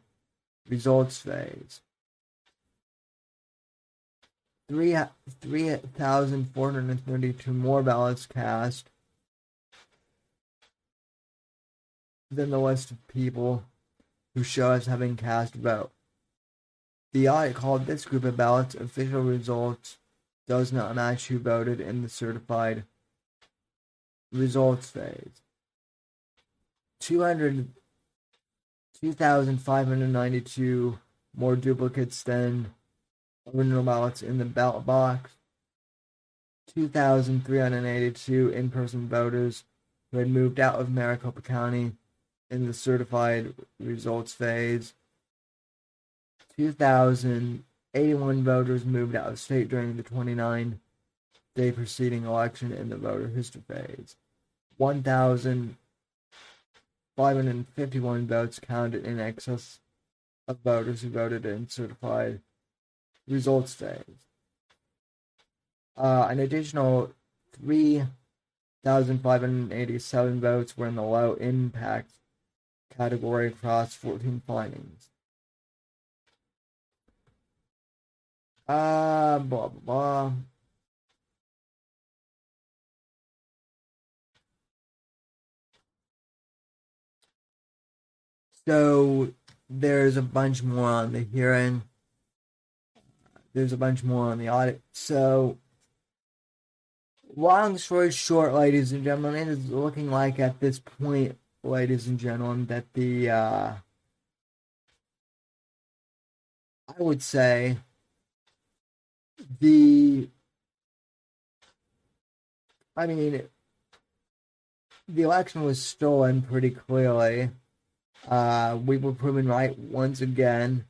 results phase. 3,432 more ballots cast than the list of people who show as having cast a vote. The audit called this group of ballots official results does not match who voted in the certified results phase. 2,592 more duplicates than original ballots in the ballot box. 2,382 in-person voters who had moved out of Maricopa County in the certified results phase. 2,081 voters moved out of state during the 29-day preceding election in the voter history phase. 1,551 votes counted in excess of voters who voted in certified results phase. An additional 3,587 votes were in the low impact category across 14 findings. Blah, blah, blah. So, there's a bunch more on the hearing. There's a bunch more on the audit. So, long story short, ladies and gentlemen, it is looking like at this point, ladies and gentlemen, that I would say, the election was stolen pretty clearly. We were proven right once again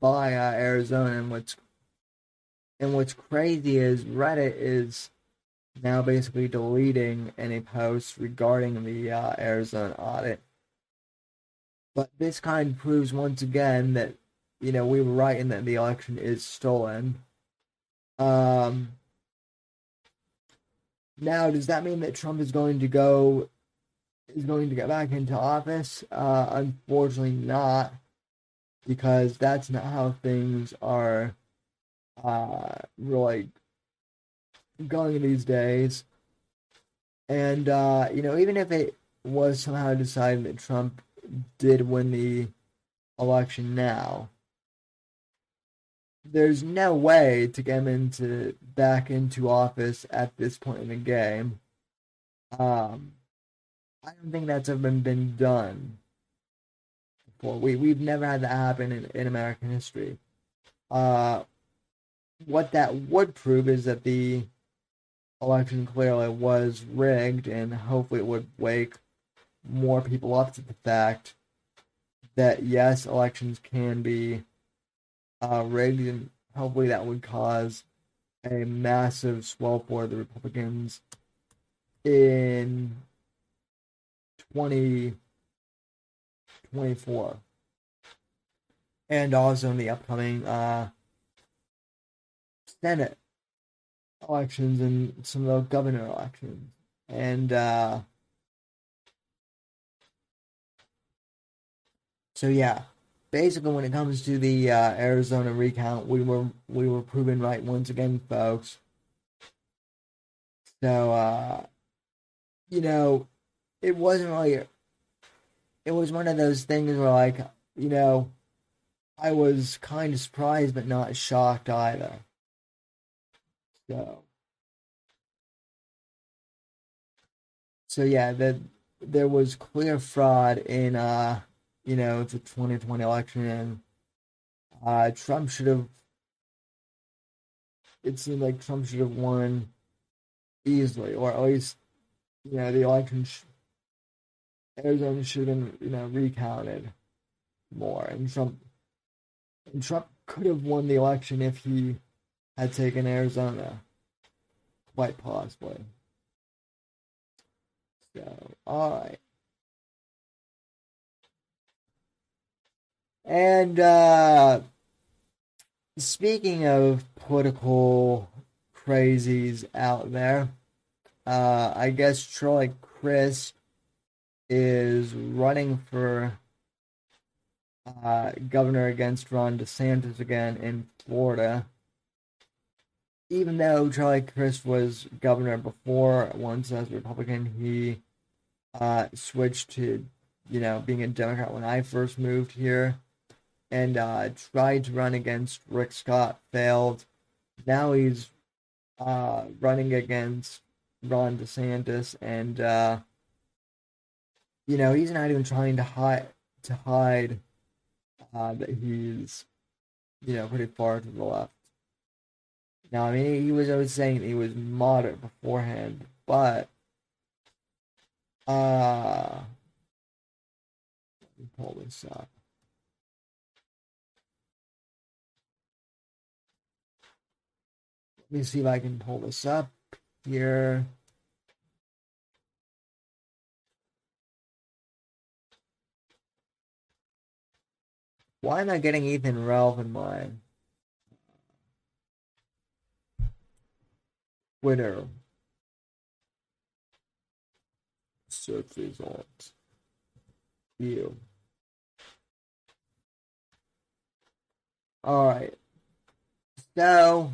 by Arizona, and what's crazy is Reddit is now basically deleting any posts regarding the Arizona audit. But this kind of proves once again that we were right and that the election is stolen. Now, does that mean that Trump is going to get back into office? Unfortunately not, because that's not how things are really going these days. And even if it was somehow decided that Trump did win the election now, there's no way to get him back into office at this point in the game. I don't think that's ever been done before. We've never had that happen in American history. What that would prove is that the election clearly was rigged, and hopefully it would wake more people up to the fact that yes, elections can be rigged, and hopefully that would cause a massive swell for the Republicans in 2024, and also in the upcoming Senate elections and some of the governor elections. And so yeah, basically when it comes to the Arizona recount, we were proven right once again, folks. So it wasn't really. It was one of those things where, I was kind of surprised but not shocked either. So yeah, there was clear fraud in it's a 2020 election, and Trump should have. It seemed like Trump should have won easily, or at least, the election. Arizona should have been, recounted more, and Trump could have won the election if he had taken Arizona, quite possibly. So, all right. And speaking of political crazies out there, I guess Troy Crist is running for governor against Ron DeSantis again in Florida. Even though Charlie Crist was governor before, once as a Republican, he switched to, being a Democrat when I first moved here, and tried to run against Rick Scott, failed. Now he's running against Ron DeSantis, and he's not even trying to hide that he's pretty far to the left. Now, I mean, he was always saying he was moderate beforehand, but let me pull this up. Let me see if I can pull this up here. Why am I getting Ethan Ralph in my Twitter search results? You. All right. So,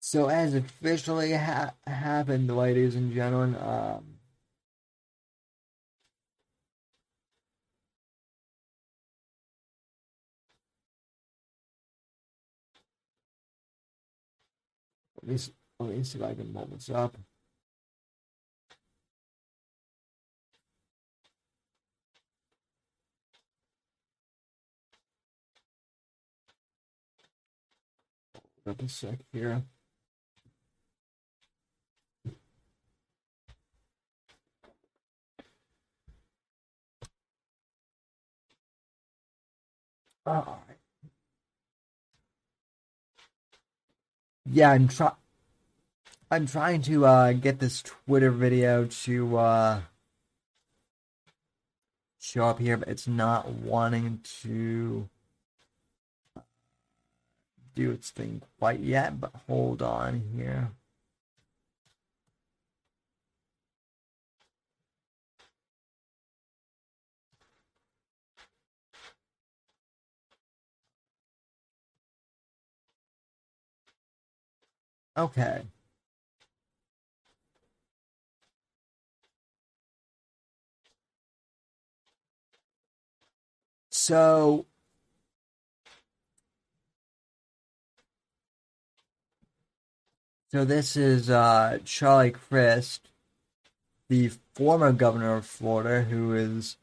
so as officially happened, ladies and gentlemen, let me see if I can pull this up. Hold up a sec here. All right. Yeah, I'm trying to get this Twitter video to show up here, but it's not wanting to do its thing quite yet, but hold on here. Okay. So this is Charlie Crist, the former governor of Florida, who is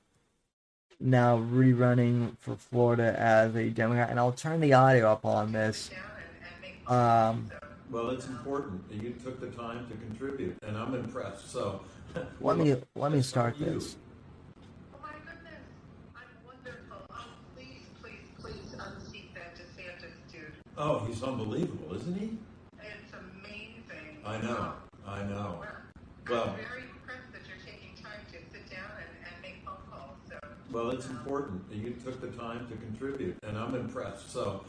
now rerunning for Florida as a Democrat. And I'll turn the audio up on this. Well, it's important. You took the time to contribute, and I'm impressed. So let me start this. Oh my goodness, I'm wonderful. Oh, please unseat that DeSantis dude. Oh, he's unbelievable, isn't he? It's amazing. I know. Well, I'm very impressed that you're taking time to sit down and make phone calls. So. Well, it's important. You took the time to contribute, and I'm impressed. So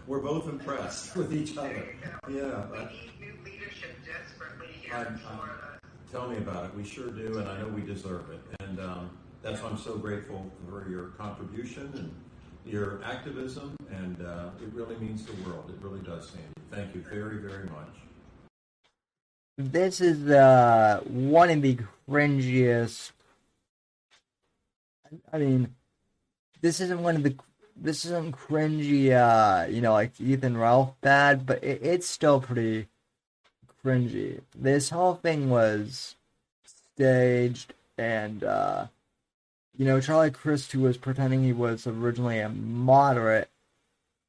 we're both impressed with each other. Yeah. We need new leadership desperately here in Florida. Tell me about it. We sure do, and I know we deserve it. And that's why I'm so grateful for your contribution and your activism, and it really means the world. It really does, Sandy. Thank you very, very much. This is one of the cringiest. I mean, this isn't one of the this isn't cringy, like Ethan Ralph bad, but it's still pretty cringy. This whole thing was staged, and Charlie Crist, who was pretending he was originally a moderate,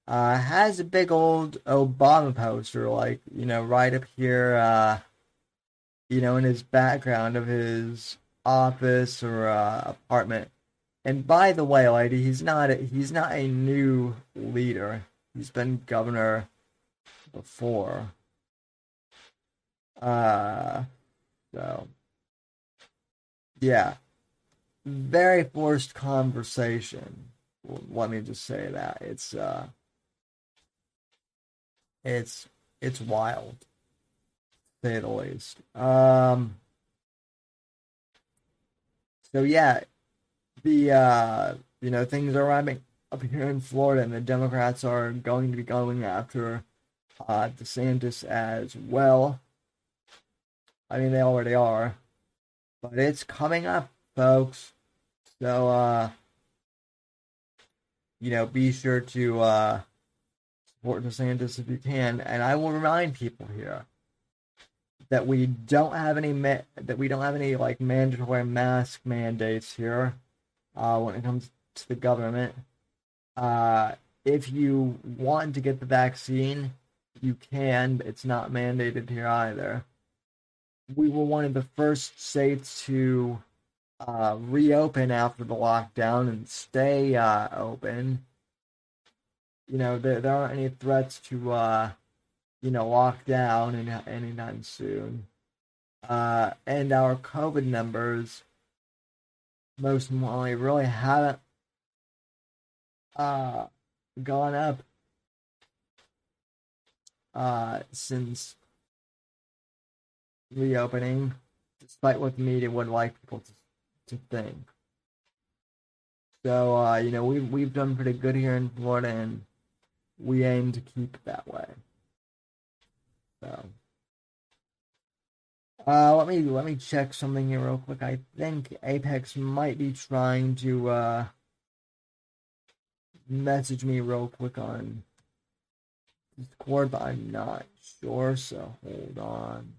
has a big old Obama poster, right up here, in his background of his office or apartment. And by the way, lady, he's not a new leader. He's been governor before. So yeah, very forced conversation. Let me just say that it's wild, to say the least. So yeah, the things are wrapping up here in Florida, and the Democrats are going to be going after DeSantis as well. I mean, they already are, but it's coming up, folks. So be sure to support DeSantis if you can. And I will remind people here that we don't have any like mandatory mask mandates here when it comes to the government. If you want to get the vaccine, you can, but it's not mandated here either. We were one of the first states to reopen after the lockdown and stay open. There aren't any threats to lock down anytime soon. And our COVID numbers, most importantly, really haven't gone up since reopening, despite what the media would like people to think. So we've done pretty good here in Florida, and we aim to keep it that way. So let me check something here real quick. I think Apex might be trying to message me real quick on Discord, but I'm not sure, so hold on.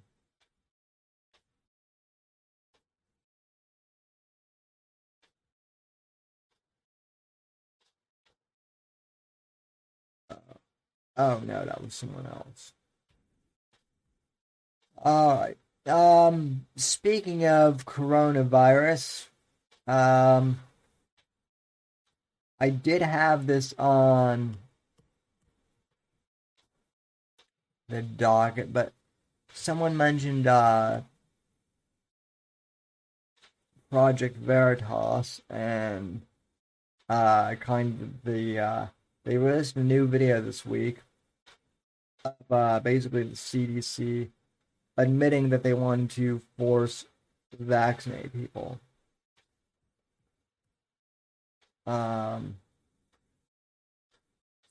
Oh no, that was someone else. Alright. Speaking of coronavirus, I did have this on the docket, but someone mentioned Project Veritas, and they released a new video this week of basically the CDC admitting that they wanted to force vaccinate people. So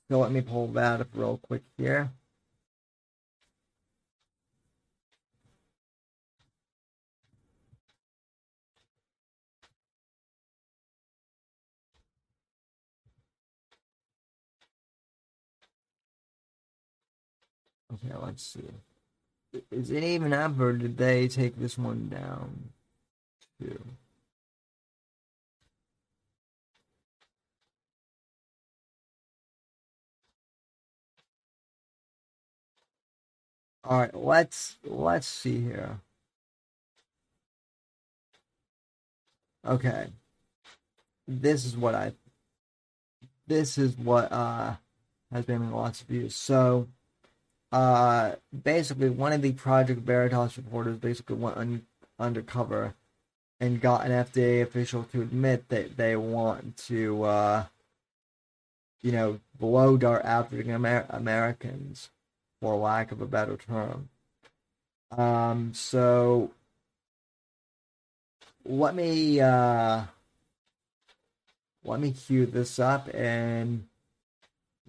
let me pull that up real quick here. Okay, let's see. Is it even up, or did they take this one down too? All right, let's see here. Okay, this is what has been lots of views. So, basically, one of the Project Veritas reporters basically went undercover and got an FDA official to admit that they want to, blow dart African Americans, for lack of a better term. So let me cue this up, and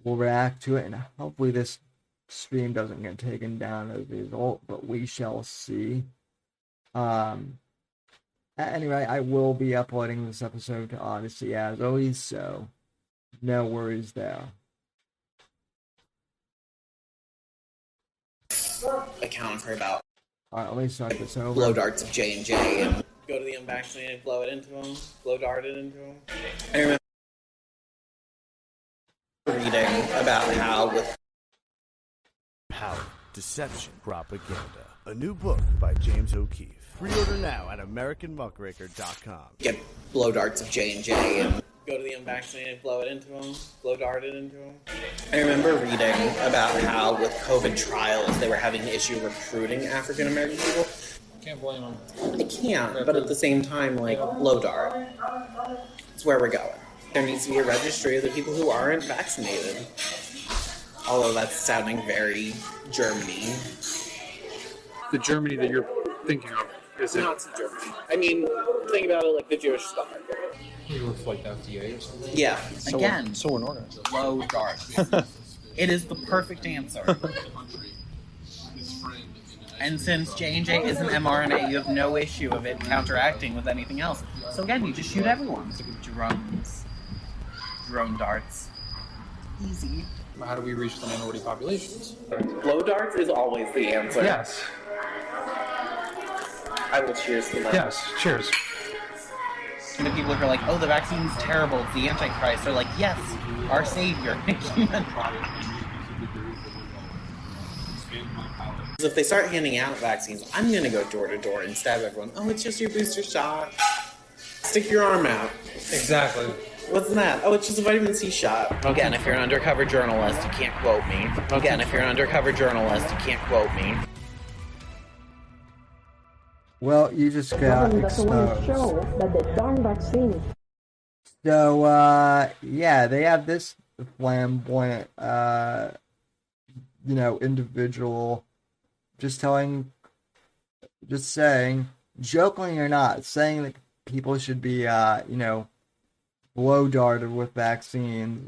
we'll react to it, and hopefully this stream doesn't get taken down as a result, but we shall see. Anyway, I will be uploading this episode to Odyssey as always, so No worries there. Account for about Alright, let me start this over. blow darts of J&J and go to the unvaccinated, blow it into them, blow dart it into them. I remember reading about how with Power, Deception, Propaganda. A new book by James O'Keefe. Pre-order now at AmericanMuckraker.com. get blow darts of J&J and go to the unvaccinated, blow it into them, blow dart it into them. I remember reading about how with COVID trials they were having an issue recruiting African American people. Can't blame them. I can't, but at the same time, like, blow dart. It's where we're going. There needs to be a registry of the people who aren't vaccinated. Although that's sounding very Germany. The Germany that you're thinking of is it? Nazi Germany. I mean, think about it like the Jewish stuff. You work for like the FDA or something? Yeah. Again, So unorganized. blow dart. It is the perfect answer. And since J&J is an mRNA, you have no issue of it counteracting with anything else. So again, you just shoot everyone. Drones. Drone darts. Easy. How do we reach the minority populations? Blow darts is always the answer. Yes. I will cheers to that. Yes. Cheers. And the people who are like, oh, the vaccine's terrible, it's the Antichrist, are like, yes, our savior. So if they start handing out vaccines, I'm going to go door to door and stab everyone. Oh, it's just your booster shot. Stick your arm out. Exactly. What's that? Oh, it's just a vitamin C shot. Again, if you're an undercover journalist, you can't quote me. Again, if you're an undercover journalist, you can't quote me. Well, you just got exposed. That the darn vaccine. So, yeah, they have this flamboyant, individual just saying, jokingly or not, saying that people should be, blow darted with vaccines.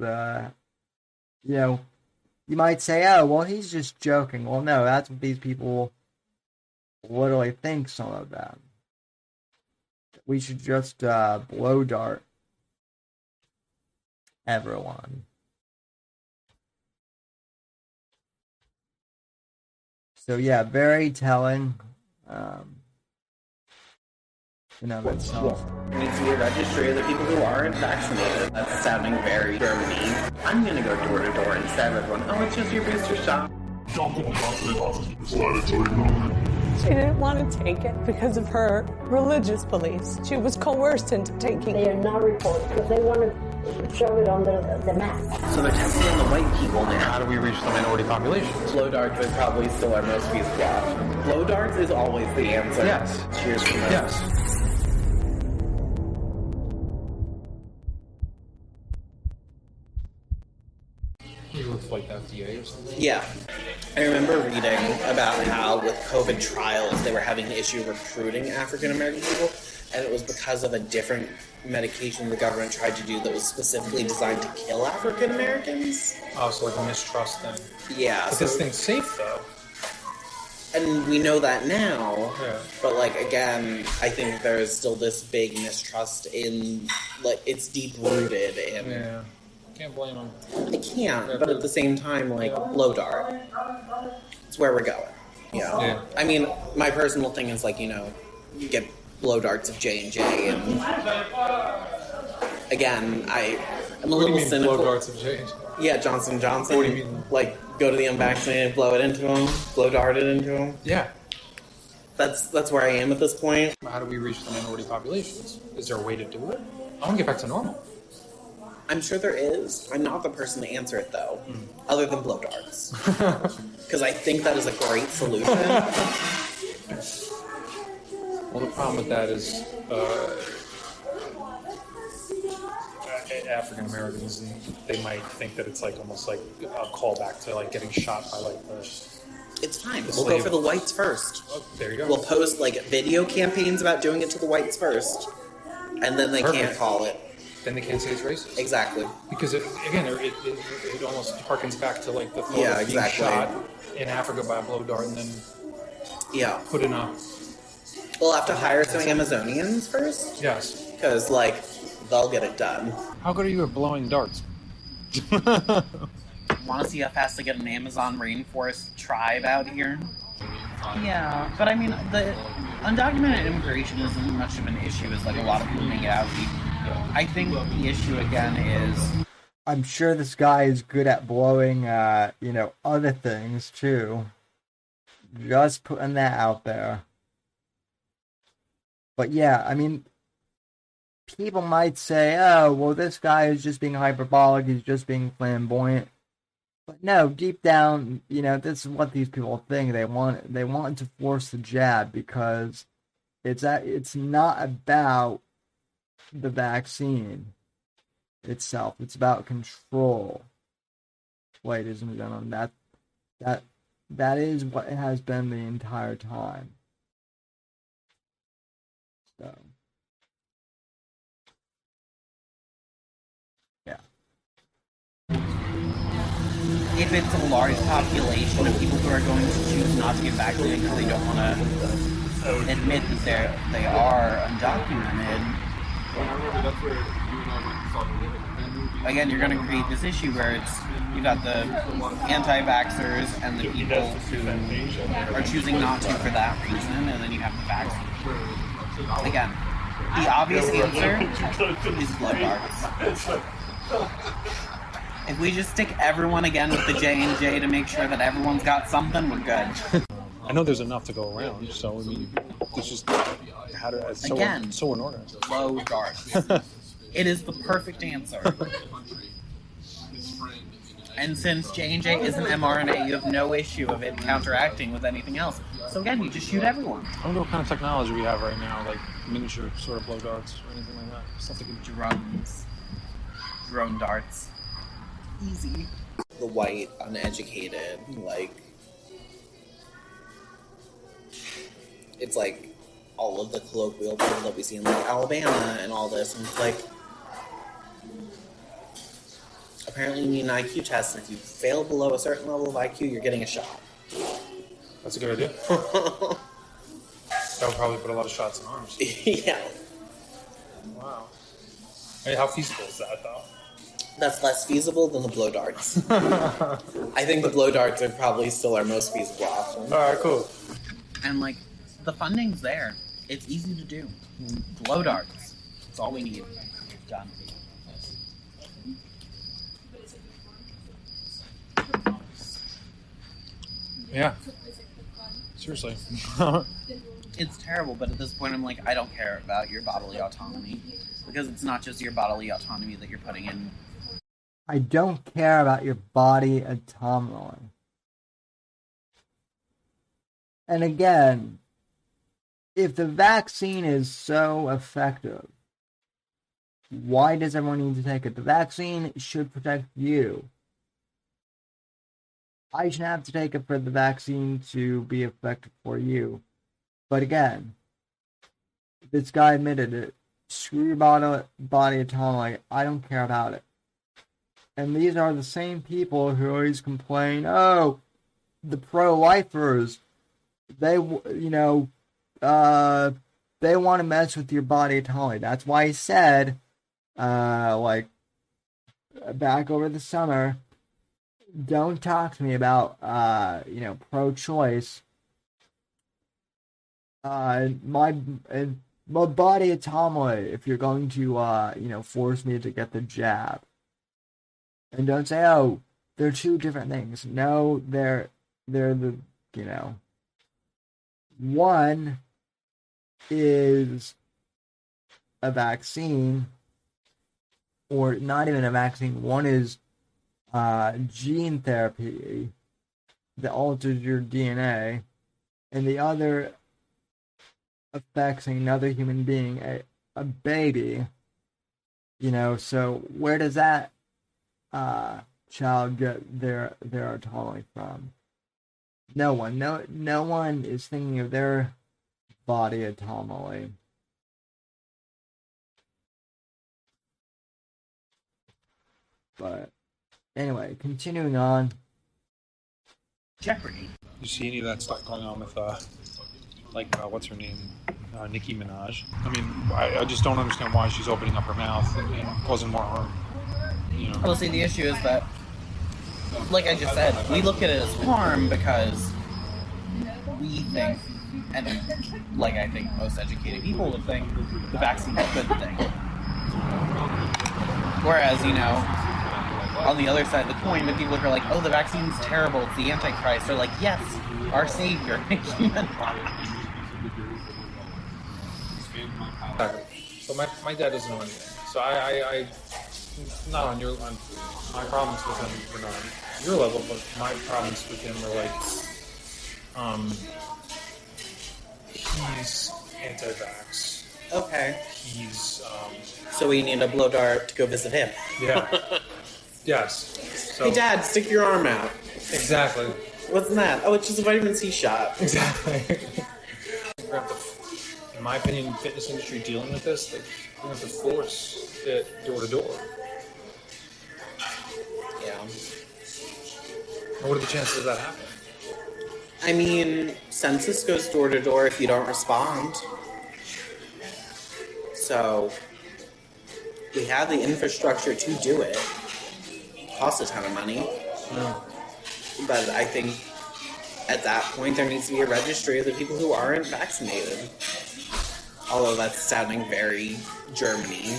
You might say, oh, well, he's just joking. Well, no, that's what these people literally think, some of them. We should just blow dart everyone. So yeah, very telling. In of itself. There needs to be a registry of the people who aren't vaccinated. That's sounding very Germany. I'm going to go door to door and stab everyone. Oh, it's just your booster shot. She didn't want to take it because of her religious beliefs. She was coerced into taking it. They are not reported because they want to show it on the map. So they're testing on the white people now. How do we reach the minority populations? Blow darts is probably still our most feasible option. Blow darts is always the answer. Yes. Cheers for that. Yes. You work for like the FDA or something? Yeah. I remember reading about how with COVID trials they were having an issue recruiting African American people, and it was because of a different medication the government tried to do that was specifically designed to kill African Americans. Oh, so like a mistrust thing. Yeah. But this thing's safe though. And we know that now, Yeah. but like again, I think there is still this big mistrust in, like, it's deep rooted in. Yeah. Can't blame them. I can't, but at the same time, like, blow dart. It's where we're going. Yeah. I mean, my personal thing is like, you get blow darts of J&J, and again, I'm a little cynical. Blow darts of J&J? Yeah, Johnson & Johnson. What do you mean? Like, go to the unvaccinated, blow it into them, blow dart it into them. Yeah. That's where I am at this point. How do we reach the minority populations? Is there a way to do it? I want to get back to normal. I'm sure there is. I'm not the person to answer it, though, other than blow darts. Because I think that is a great solution. Well, the problem with that is African Americans, they might think that it's like almost like a callback to like getting shot by like the... It's fine. We'll go for the whites first. Oh, there you go. We'll post like video campaigns about doing it to the whites first, and then they can't call it. Then they can't say it's racist. Exactly. Because it almost harkens back to like the photo Yeah, being exactly. shot in Africa by a blow dart and then put in a... We'll have to hire some Amazonians first. Yes. Because, like, they'll get it done. How good are you at blowing darts? Want to see how fast they get an Amazon rainforest tribe out here? Yeah, but I mean, the undocumented immigration isn't much of an issue as like a lot of people make it out to be. I think the issue again is I'm sure this guy is good at blowing, other things too. Just putting that out there. But yeah, I mean, people might say, oh, well, this guy is just being hyperbolic, he's just being flamboyant. But no, deep down, this is what these people think. They want to force the jab because it's not about the vaccine itself. It's about control, ladies and gentlemen. That is what it has been the entire time. So, yeah. if it's a large population of people who are going to choose not to get vaccinated because they don't want to admit that they are undocumented, again, you're going to create this issue where you got the anti-vaxxers and the people who are choosing not to for that reason, and then you have the vaccine. Again, the obvious answer is blood darts. If we just stick everyone again with the J&J to make sure that everyone's got something, we're good. I know there's enough to go around, so I mean, it's just so unorganized. Blow darts. It is the perfect answer. And since J&J is an mRNA, you have no issue of it counteracting with anything else. So again, you just shoot everyone. I don't know what kind of technology we have right now, like miniature sort of blow darts or anything like that. Stuff that can drones. Drone darts. Easy. The white, uneducated, it's like all of the colloquial people that we see in like Alabama and all this, and it's like apparently you need an IQ test, and if you fail below a certain level of IQ, you're getting a shot. That's a good idea. That would probably put a lot of shots in arms. Yeah. Wow. Hey, how feasible is that, though? That's less feasible than the blow darts. I think the blow darts are probably still our most feasible option. Alright, cool. And the funding's there. It's easy to do. Blow darts. That's all we need. Done. Yeah. Seriously. It's terrible, but at this point I'm like, I don't care about your bodily autonomy. Because it's not just your bodily autonomy that you're putting in. I don't care about your body autonomy. And again, if the vaccine is so effective, why does everyone need to take it? The vaccine should protect you. I shouldn't have to take it for the vaccine to be effective for you. But again, this guy admitted it. Screw your body autonomy. I don't care about it. And these are the same people who always complain, oh, the pro-lifers, they want to mess with your body autonomy. That's why he said, back over the summer, don't talk to me about, pro-choice. My body autonomy, if you're going to, force me to get the jab. And don't say, oh, they're two different things. No, they're the, one is a vaccine, or not even a vaccine. One is gene therapy that alters your DNA, and the other affects another human being, a baby. So where does that child get their autonomy from? No one. No one is thinking of their body autonomy. But anyway, continuing on. Jeopardy. You see any of that stuff going on with what's her name? Nicki Minaj. I mean, I just don't understand why she's opening up her mouth and causing more harm. Well, see, the issue is that, like I just said, we look at it as harm because we think, and like I think most educated people would think, the vaccine's a good thing. Whereas, on the other side of the coin, the people who are like, oh, the vaccine's terrible, it's the Antichrist, are like, yes, our savior. So my dad doesn't know anything. So I not on my problems with him were not on your level, but my problems with him were like, he's anti-vax. Okay. He's So we need a blow dart to go visit him. Yeah. Yes. So, hey, Dad, stick your arm out. Exactly. What's that? Oh, it's just a vitamin C shot. Exactly. In my opinion, the fitness industry dealing with this, we're going to have to force it door to door. Yeah. And what are the chances of that happening? I mean, census goes door to door if you don't respond. So, we have the infrastructure to do it. Costs a ton of money. But I think at that point there needs to be a registry of the people who aren't vaccinated. Although that's sounding very Germany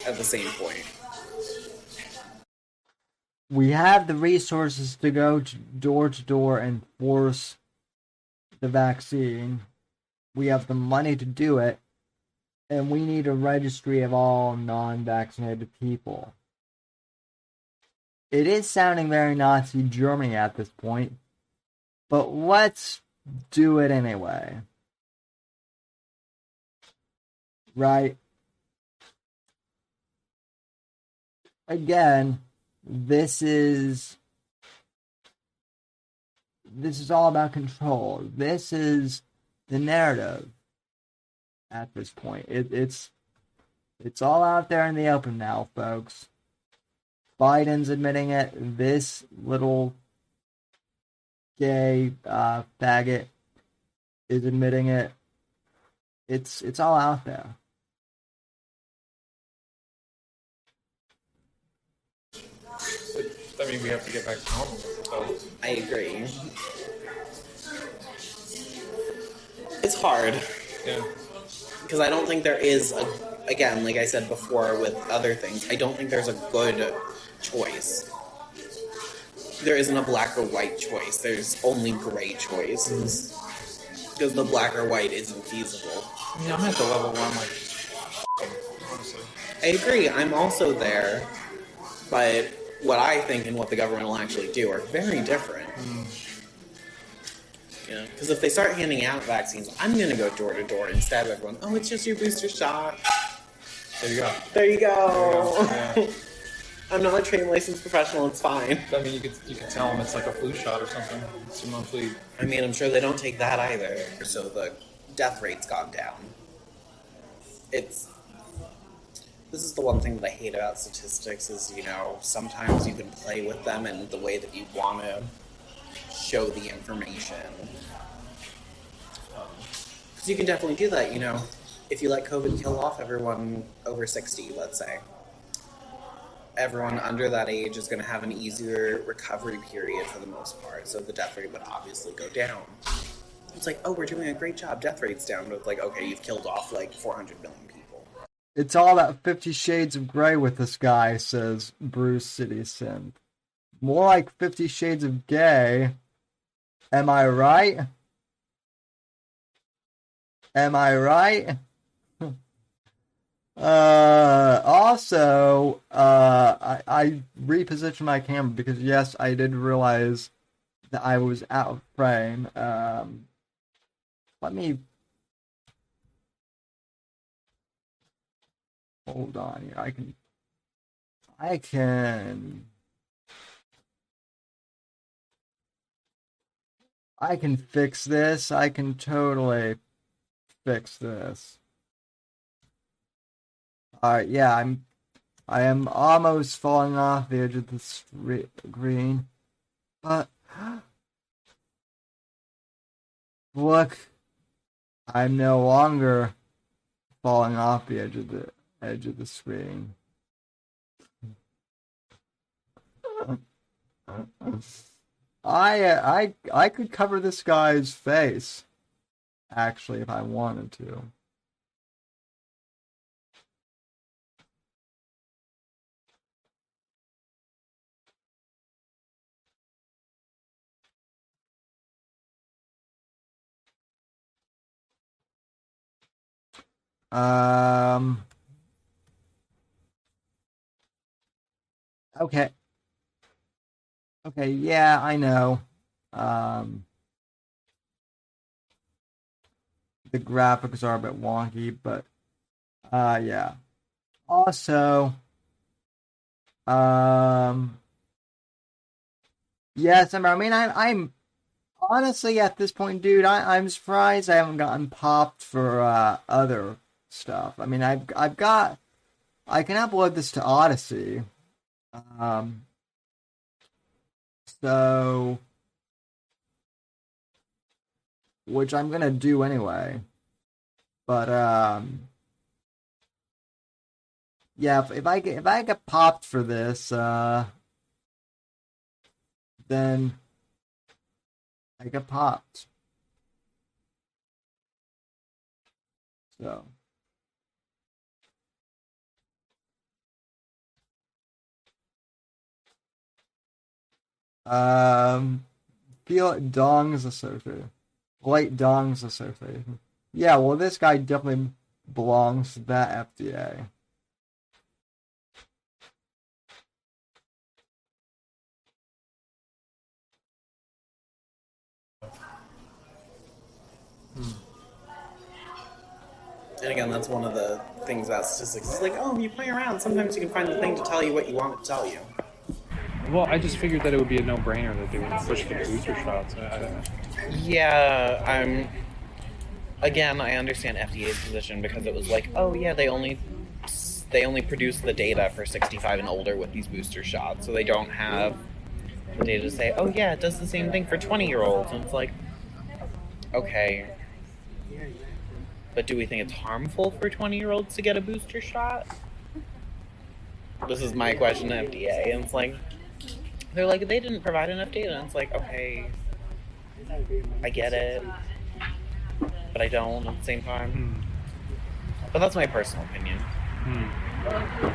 at the same point. We have the resources to go to door and force the vaccine. We have the money to do it. And we need a registry of all non-vaccinated people. It is sounding very Nazi Germany at this point, but let's do it anyway. Right? Again, this is all about control. This is the narrative at this point. It's all out there in the open now, folks. Biden's admitting it. This little gay faggot is admitting it. It's all out there. I mean, we have to get back to normal. So. I agree. It's hard. Yeah. Because I don't think there is, again, like I said before with other things, I don't think there's a good choice. There isn't a black or white choice. There's only gray choices. Because the black or white isn't feasible. I mean, I'm at the level where I'm like, honestly. I agree. I'm also there. But what I think and what the government will actually do are very different. Because if they start handing out vaccines, I'm going to go door to door instead of everyone, oh, it's just your booster shot. There you go. There you go. Yeah. I'm not a trained licensed professional, it's fine. I mean, you could tell them it's like a flu shot or something. It's a monthly. I mean, I'm sure they don't take that either, so the death rate's gone down. This is the one thing that I hate about statistics is, sometimes you can play with them in the way that you want to show the information. Because you can definitely do that, if you let COVID kill off everyone over 60, let's say. Everyone under that age is going to have an easier recovery period for the most part, so the death rate would obviously go down. It's like, oh, we're doing a great job, death rate's down, but it's like, okay, you've killed off like 400 million people. It's all about 50 Shades of Grey with this guy, says Bruce City Synth. More like 50 Shades of Gay. Am I right? Am I right? Also, I repositioned my camera because, yes, I did realize that I was out of frame. Let me... Hold on here. I can fix this. I can totally fix this. Alright, yeah, I am almost falling off the edge of the screen. But look, I'm no longer falling off the edge of the screen. I could cover this guy's face, actually, if I wanted to. Okay. Okay, yeah, I know. The graphics are a bit wonky, but yeah. Also, yes, I mean, I'm honestly at this point, dude. I'm surprised I haven't gotten popped for other stuff. I mean, I can upload this to Odyssey. So, which I'm gonna do anyway. But yeah, if I get popped for this, then I get popped. So. Feel Dongs Associated. Light Dongs Association. Yeah, well, this guy definitely belongs to that FDA. And again, that's one of the things about statistics. It's like, oh, you play around. Sometimes you can find the thing to tell you what you want it to tell you. Well, I just figured that it would be a no-brainer that they would push for the booster shots. Yeah, again, I understand FDA's position because it was like, oh yeah, they only produce the data for 65 and older with these booster shots, so they don't have the data to say, oh yeah, it does the same thing for 20-year-olds. And it's like, okay, but do we think it's harmful for 20-year-olds to get a booster shot? This is my question to FDA, and it's like, they're like, they didn't provide enough data, and it's like, okay, I get it, but I don't at the same time. But that's my personal opinion.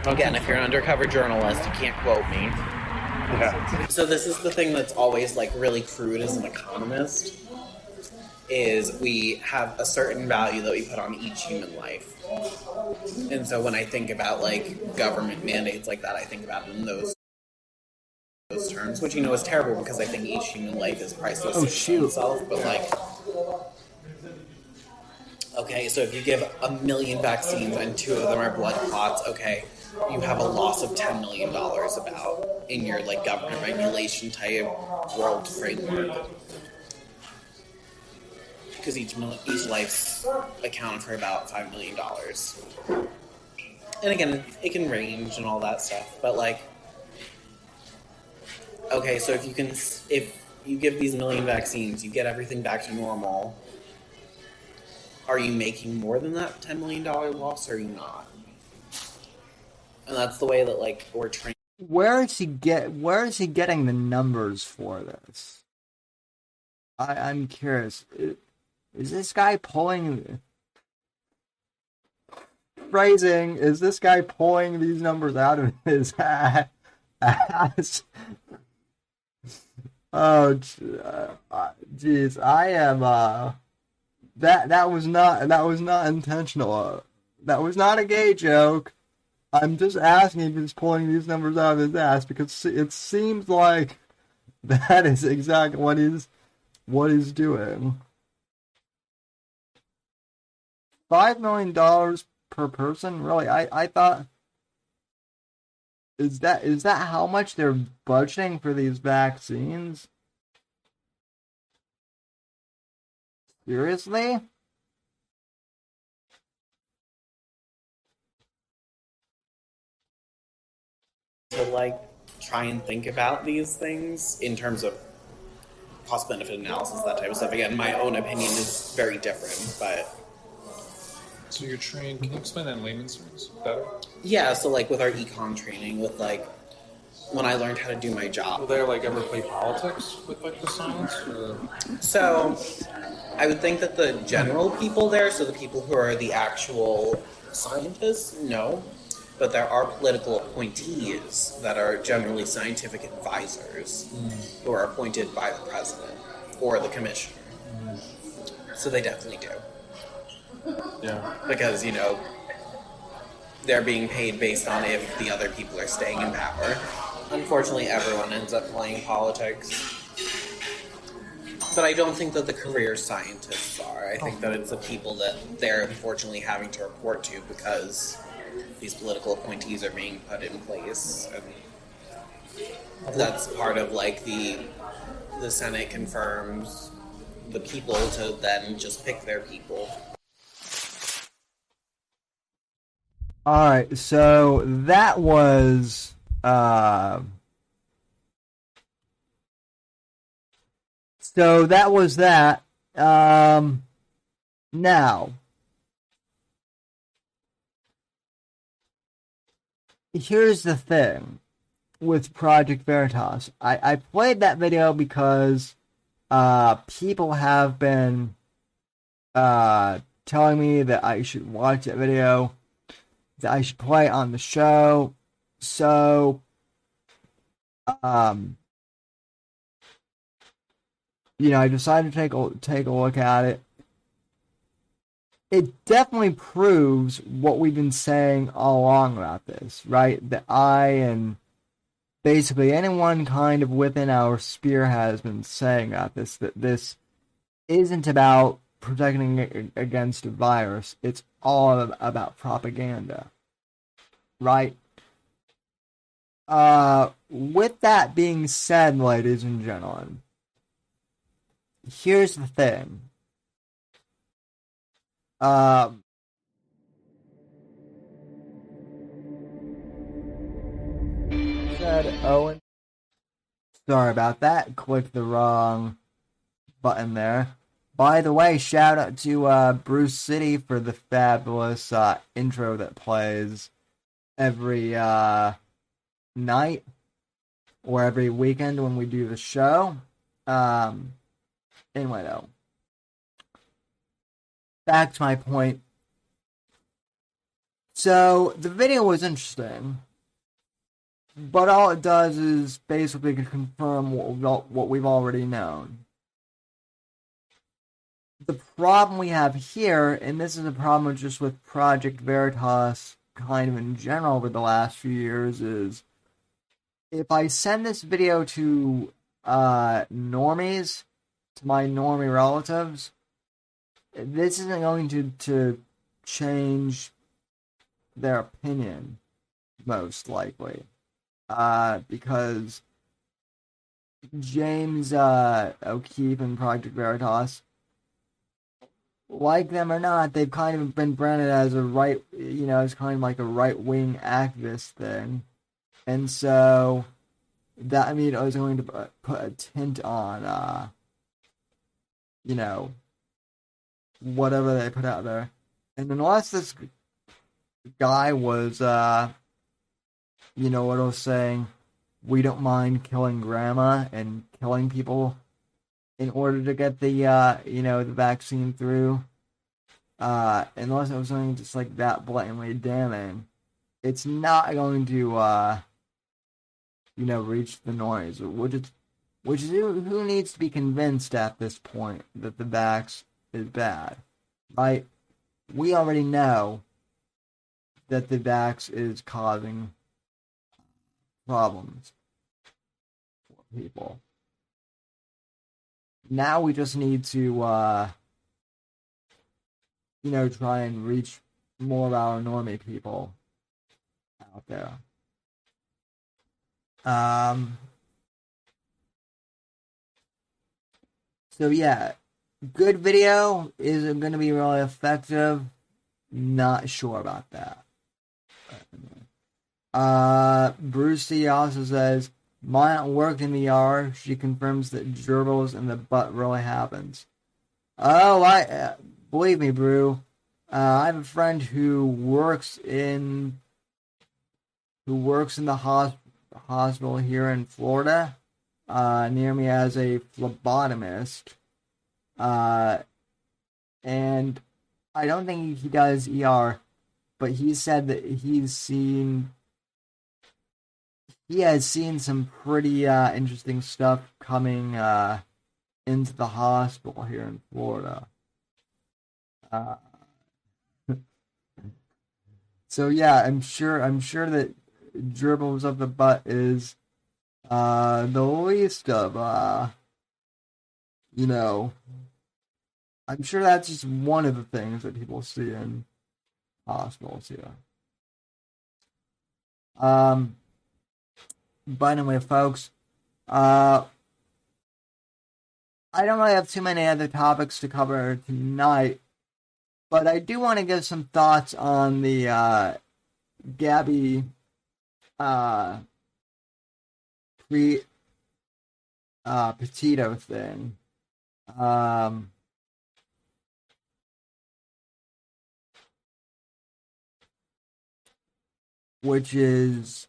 Again, if you're an undercover journalist, you can't quote me. Yeah. So this is the thing that's always like really crude as an economist, is we have a certain value that we put on each human life. And so when I think about like government mandates like that, I think about it in those terms, which is terrible because I think each human life is priceless in itself, but like, okay, so if you give 1 million vaccines and 2 of them are blood clots, okay, you have a loss of $10 million about in your like government regulation type world framework. Because each life's accounted for about $5 million. And again, it can range and all that stuff, but like, okay, so if you give these 1 million vaccines, you get everything back to normal, are you making more than that $10 million loss, or are you not? And that's the way that like we're trained. Where is he getting the numbers for this? I'm curious. Is this guy pulling phrasing? Is this guy pulling these numbers out of his ass? Oh, jeez! I am. That was not intentional. That was not a gay joke. I'm just asking if he's pulling these numbers out of his ass because it seems like that is exactly what he's doing. $5 million per person? Really? I thought, is that how much they're budgeting for these vaccines? Seriously? To like try and think about these things in terms of cost benefit analysis, that type of stuff. Again, my own opinion is very different, but so you're trained. Can you explain that in layman's terms better? Yeah, so like with our econ training, with like when I learned how to do my Will job. they like ever play politics with like the science? Or? So I would think that the general people there, so the people who are the actual scientists, no. But there are political appointees that are generally scientific advisors who are appointed by the president or the commissioner. So they definitely do. Yeah. Because, they're being paid based on if the other people are staying in power. Unfortunately, everyone ends up playing politics. But I don't think that the career scientists are. I think that it's the people that they're unfortunately having to report to because these political appointees are being put in place. And that's part of, like, the Senate confirms the people to then just pick their people. Alright, so that was that. Now, here's the thing with Project Veritas. I played that video because people have been telling me that I should watch that video, that I should play it on the show. So, I decided to take a look at it. It definitely proves what we've been saying all along about this, right? That I and basically anyone kind of within our sphere has been saying about this, that this isn't about protecting against a virus. It's all about propaganda, right? With that being said, ladies and gentlemen, here's the thing. Said Owen. Sorry about that. Clicked the wrong button there. By the way, shout out to Bruce City for the fabulous intro that plays every night or every weekend when we do the show. Anyway, though. Back to my point. So, the video was interesting, but all it does is basically confirm what we've already known. The problem we have here, and this is a problem just with Project Veritas kind of in general over the last few years, is if I send this video to normies, to my normie relatives, this isn't going to change their opinion, most likely. Because James O'Keefe and Project Veritas, like them or not, they've kind of been branded as as kind of like a right-wing activist thing. And so, that, I was going to put a tint on, whatever they put out there. And unless this guy was, what I was saying, we don't mind killing grandma and killing people in order to get the, the vaccine through, unless it was something just like that blatantly damning, it's not going to, reach the noise, which is who needs to be convinced at this point that the vax is bad, right? We already know that the vax is causing problems for people. Now we just need to, try and reach more of our normie people out there. So yeah, good video. Is it going to be really effective? Not sure about that. Brucey also says, my aunt worked in the ER. She confirms that gerbils in the butt really happens. Oh, believe me, Brew. I have a friend who works in the hospital here in Florida, near me as a phlebotomist. And I don't think he does ER, but he said that he has seen some pretty interesting stuff coming into the hospital here in Florida. So yeah, I'm sure that dribbles of the butt is the least of I'm sure that's just one of the things that people see in hospitals here. But anyway, folks, I don't really have too many other topics to cover tonight, but I do want to give some thoughts on the Gabby Petito thing. Which is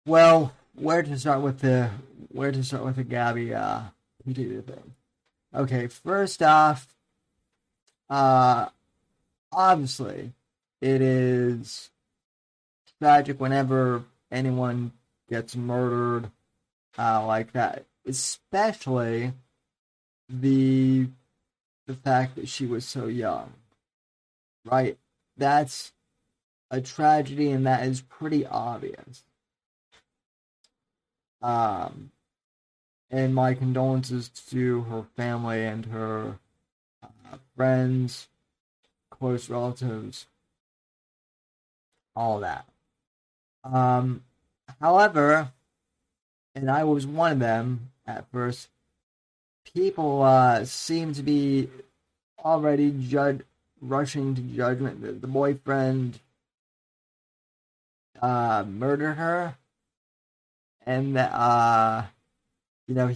well, where to start with the Gabby Petito thing? Okay, first off, obviously it is tragic whenever anyone gets murdered like that, especially the fact that she was so young, right? That's a tragedy, and that is pretty obvious. And my condolences to her family and her friends, close relatives, all that. However, and I was one of them at first, people seem to be already rushing to judgment that the boyfriend murdered her, and that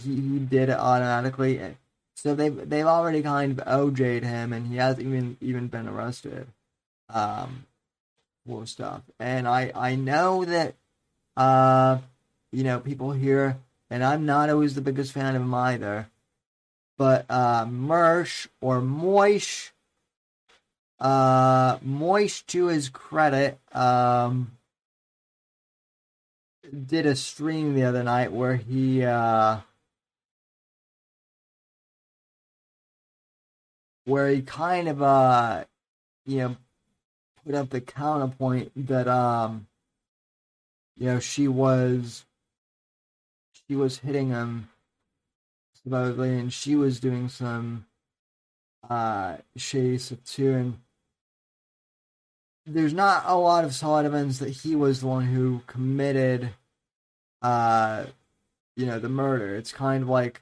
he did it automatically. So they've already kind of OJ'd him, and he hasn't even been arrested for stuff. And I know that people here, and I'm not always the biggest fan of him either, but Mersh or Moish, to his credit, did a stream the other night where he kind of put up the counterpoint that she was hitting him supposedly, and she was doing some shady stuff too, and there's not a lot of solid evidence that he was the one who committed the murder. It's kind of like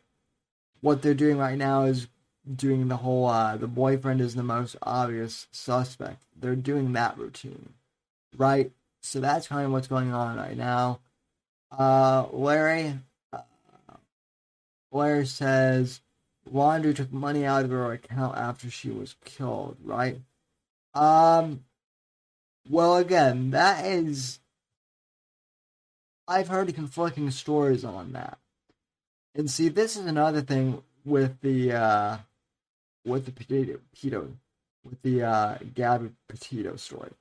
what they're doing right now is doing the whole the boyfriend is the most obvious suspect. They're doing that routine, right? So that's kind of what's going on right now. Larry says Laundry took money out of her account after she was killed, right? Well, again, that is... I've heard conflicting stories on that. And see, this is another thing with the Gabby Petito story.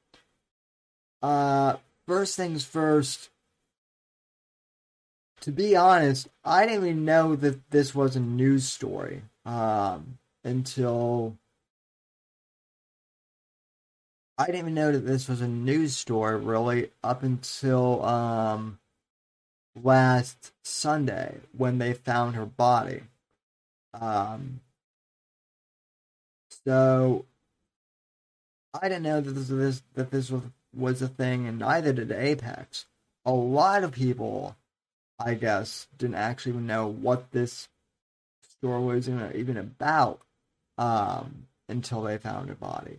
First things first, to be honest, I didn't even know that this was a news story until... I didn't even know that this was a news story, really, up until last Sunday when they found her body. So I didn't know that this was a thing, and neither did Apex. A lot of people, I guess, didn't actually even know what this story was even about until they found her body.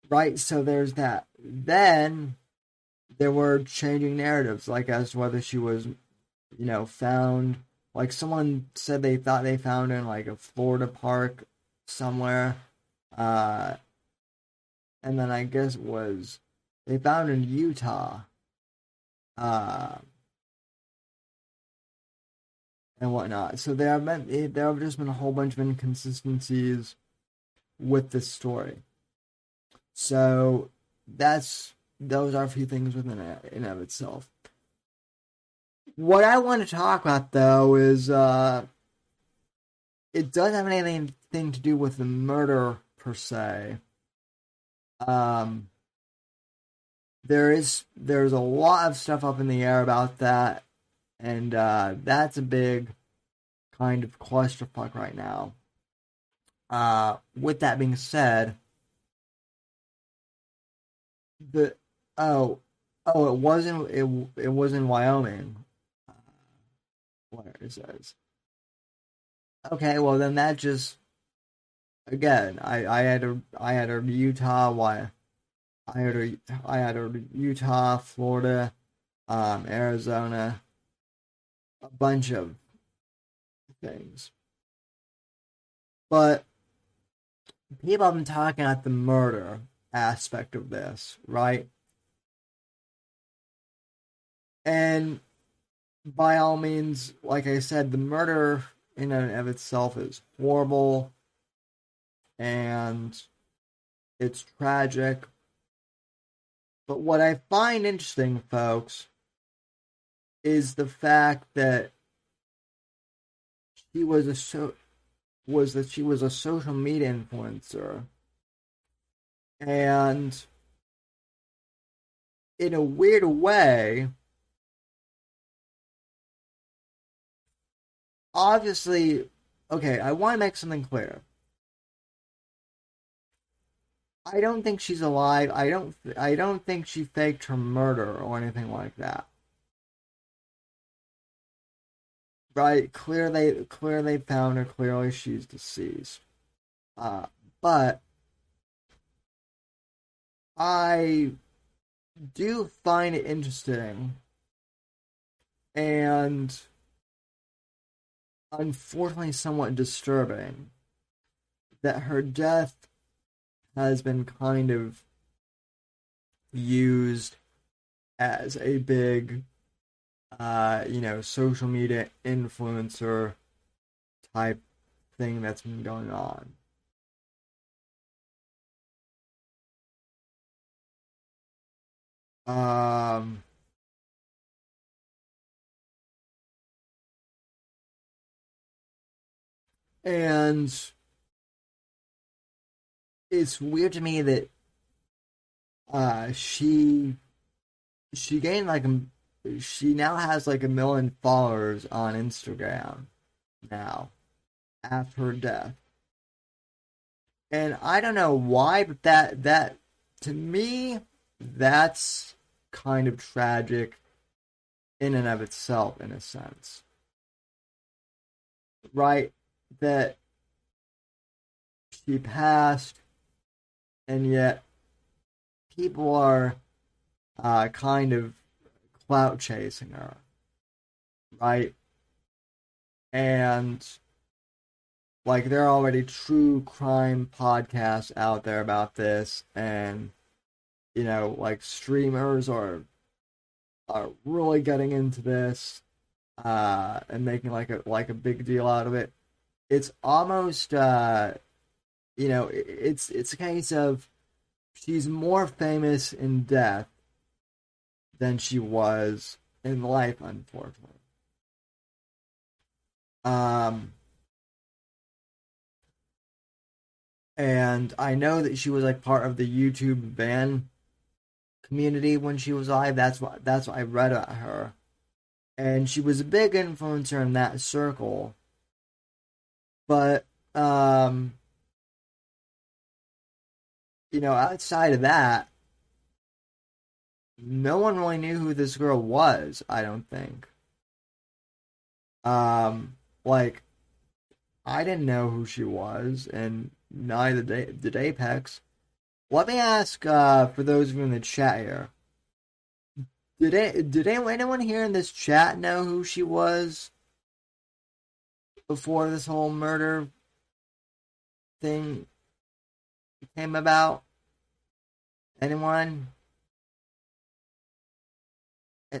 Right, so there's that. Then there were changing narratives, like as to whether she was, found. Like someone said they thought they found her in like a Florida park somewhere. and then I guess it was they found in Utah, and whatnot. So there have just been a whole bunch of inconsistencies with this story. So those are a few things within it in of itself. What I want to talk about though is it doesn't have anything to do with the murder per se. There's a lot of stuff up in the air about that, and that's a big kind of clusterfuck right now. With that being said, it was in Wyoming. Where it says. Okay, well then that just again, I had a Utah, Utah, Florida, Arizona, a bunch of things. But people have been talking about the murder aspect of this, right? And by all means, like I said, the murder in and of itself is horrible and it's tragic. But what I find interesting, folks, is the fact that she was a social media influencer, and in a weird way, obviously, okay, I want to make something clear. I don't think she's alive. I don't think she faked her murder or anything like that. Right? Clearly they found her. Clearly she's deceased. But I do find it interesting, and unfortunately somewhat disturbing, that her death has been kind of used as a big, social media influencer type thing that's been going on. And it's weird to me that she gained she now has 1 million followers on Instagram now after her death. And I don't know why, but that to me, that's kind of tragic in and of itself, in a sense. Right? That she passed, and yet people are kind of clout chasing her. Right? And there are already true crime podcasts out there about this, and streamers are really getting into this and making a big deal out of it. It's almost it's a case of she's more famous in death than she was in life, unfortunately. And I know that she was part of the YouTube ban community when she was alive. That's what I read about her. And she was a big influencer in that circle. But outside of that, no one really knew who this girl was, I don't think. I didn't know who she was, and neither did Apex. Let me ask, for those of you in the chat here, did anyone here in this chat know who she was before this whole murder thing came about? anyone,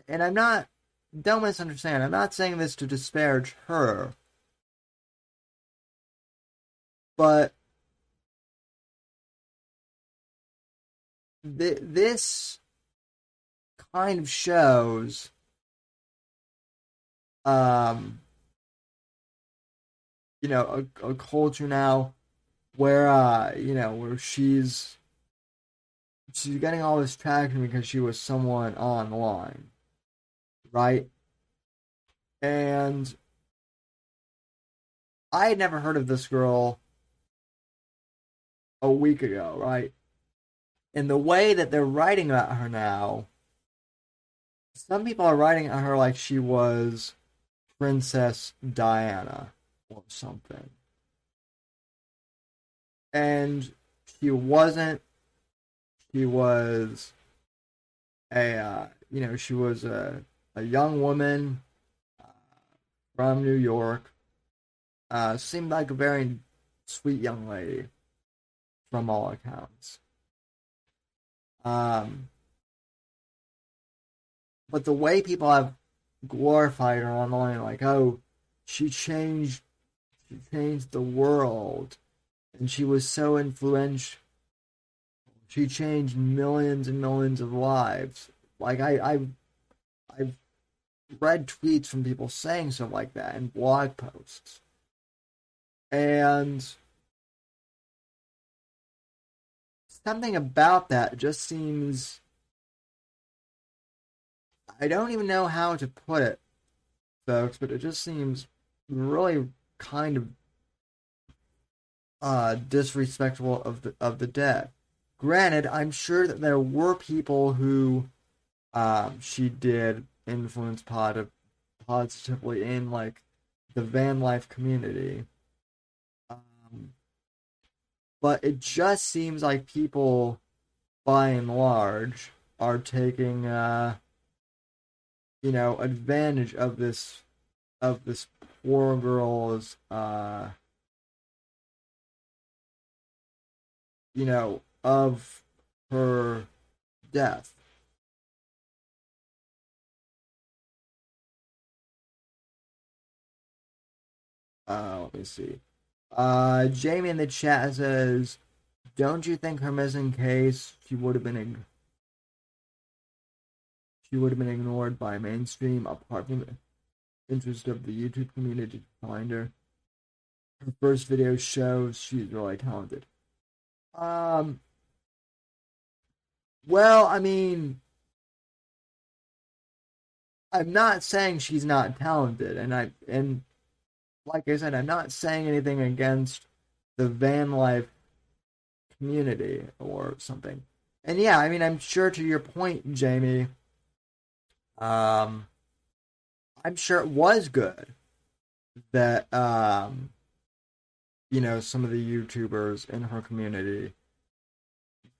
and I'm not, don't misunderstand, I'm not saying this to disparage her, but this kind of shows you know, a culture now where you know, where she's getting all this traction because she was someone online, right? And I had never heard of this girl a week ago, right? And the way that they're writing about her now, some people are writing at her like she was Princess Diana or something. And she wasn't. She was you know, she was a young woman from New York. Seemed like a very sweet young lady from all accounts. But the way people have glorified her online, like, oh, she changed the world, and she was so influential. She changed millions and millions of lives. Like I've read tweets from people saying stuff like that in blog posts, and something about that just seems, I don't even know how to put it, folks, but it just seems really kind of disrespectful of the dead. Granted, I'm sure that there were people who she did influence positively in, like, the van life community. But it just seems like people, by and large, are taking, you know, advantage of this poor girl's, you know, of her death. Let me see. Jamie in the chat says, "Don't you think her missing case, she would have been ignored by mainstream, apart from the interest of the YouTube community to find her? Her first video shows she's really talented." Well, I mean, I'm not saying she's not talented, and like I said, I'm not saying anything against the van life community or something. And yeah, I mean, I'm sure, to your point, Jamie, I'm sure it was good that you know, some of the YouTubers in her community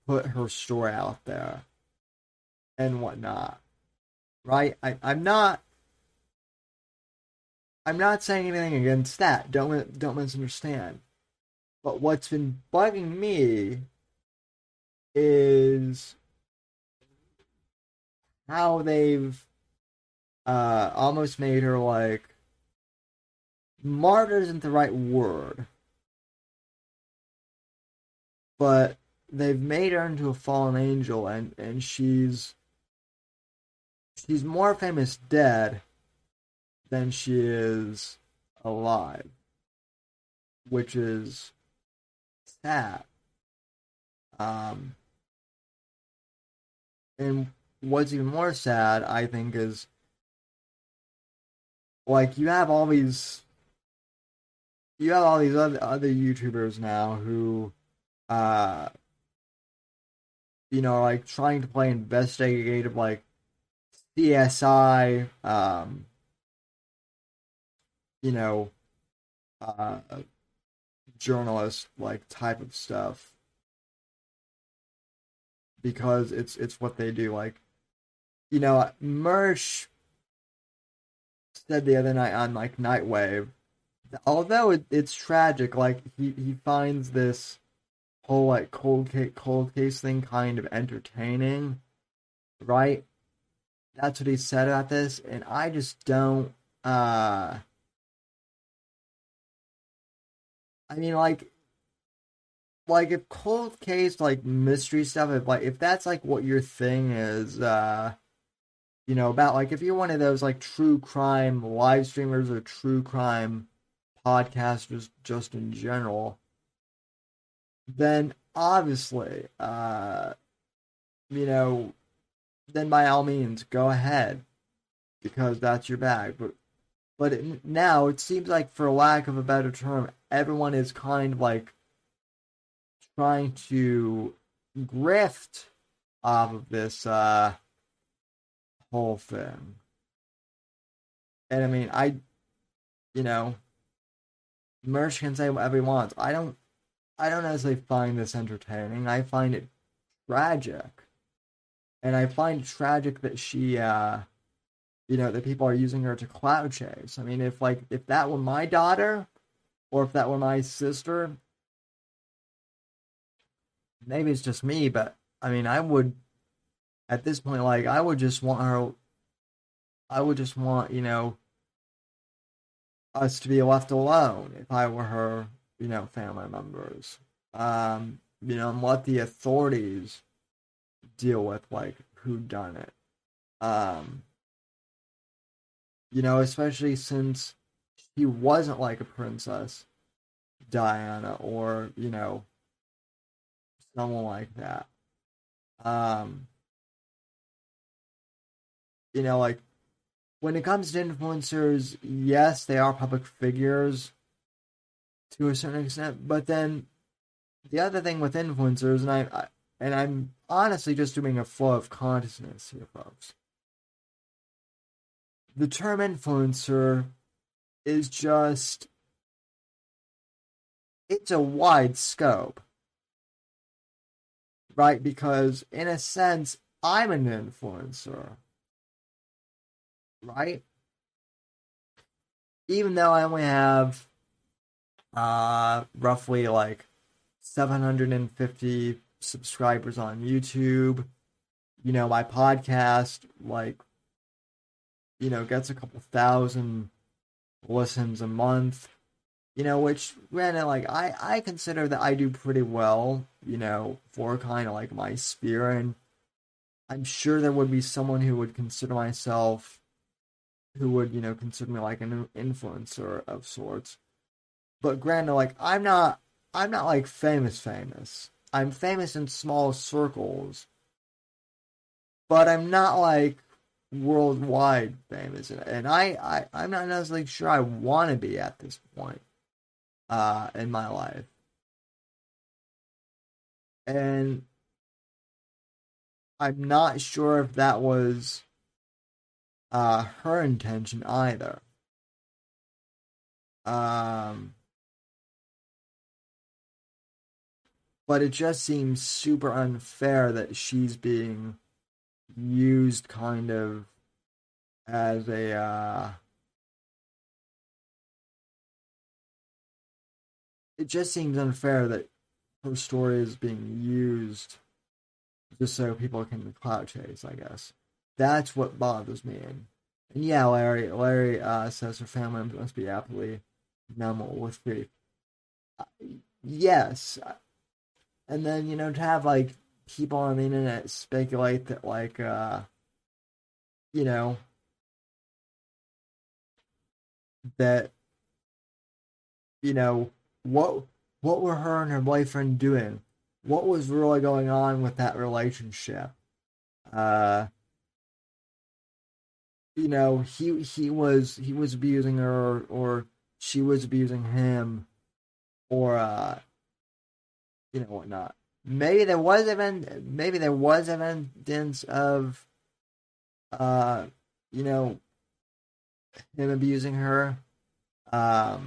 put her story out there and whatnot, right? I'm not saying anything against that. Don't misunderstand. But what's been bugging me is how they've almost made her, like, martyr isn't the right word, but they've made her into a fallen angel, and she's more famous dead than she is alive, which is sad. And what's even more sad, I think, is, like, you have all these other YouTubers now who you know, are, like, trying to play investigative, like, CSI, you know, journalist, like, type of stuff, because it's what they do. Like, you know, Mersh said the other night on, like, Nightwave, although it's tragic, like, he finds this whole like cold case thing kind of entertaining, right? That's what he said about this, and I just don't. I mean, like if cold case like mystery stuff, if that's like what your thing is, about like if you're one of those like true crime live streamers or true crime podcasters just in general, then obviously, then by all means go ahead because that's your bag. But now it seems like, for lack of a better term, everyone is kind of like trying to grift off of this whole thing. And I mean, Merch can say whatever he wants. I don't necessarily find this entertaining. I find it tragic. And I find it tragic that she, that people are using her to clout chase. I mean, if that were my daughter, or if that were my sister, maybe it's just me, but I mean, I would, at this point, like, I would just want us to be left alone if I were her, family members. And let the authorities deal with, like, who done it. Especially since she wasn't like a Princess Diana or, someone like that. Like, when it comes to influencers, yes, they are public figures to a certain extent, but then the other thing with influencers, and I'm honestly just doing a flow of consciousness here, folks. The term influencer is just, it's a wide scope, right? Because in a sense, I'm an influencer, right? Even though I only have roughly like 750 subscribers on YouTube, my podcast, like, gets a couple thousand listens a month, which, granted, like, I consider that I do pretty well, for kind of like my sphere, and I'm sure there would be someone who would consider me like an influencer of sorts. But granted, like, I'm not like famous. I'm famous in small circles, but I'm not like worldwide famous, and I'm not necessarily sure I want to be at this point in my life. And I'm not sure if that was her intention either. But it just seems super unfair that she's being used kind of as a it just seems unfair that her story is being used just so people can clout chase, I guess. That's what bothers me. And yeah, Larry says her family members must be absolutely numb with grief. Yes. And then, to have, like, people on the internet speculate that, like, that, what were her and her boyfriend doing? What was really going on with that relationship? He was abusing her, or she was abusing him, or whatnot. Maybe there was evidence of him abusing her. I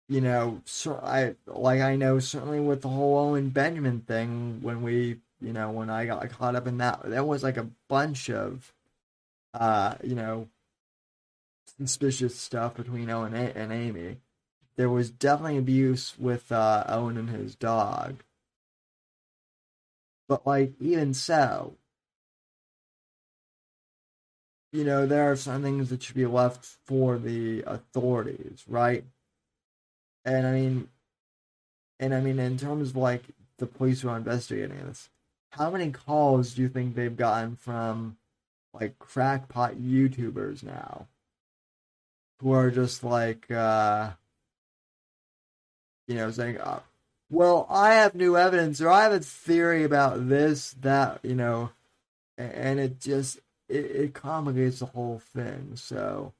know certainly with the whole Owen Benjamin thing, when I got caught up in that, there was like a bunch of suspicious stuff between Owen and Amy. there was definitely abuse with Owen and his dog. But, like, even so, you know, there are some things that should be left for the authorities, right? And I mean, in terms of, like, the police who are investigating this, how many calls do you think they've gotten from, like, crackpot YouTubers now? Who are just like, saying, well, I have new evidence, or I have a theory about this, that, and it just, it complicates the whole thing. So,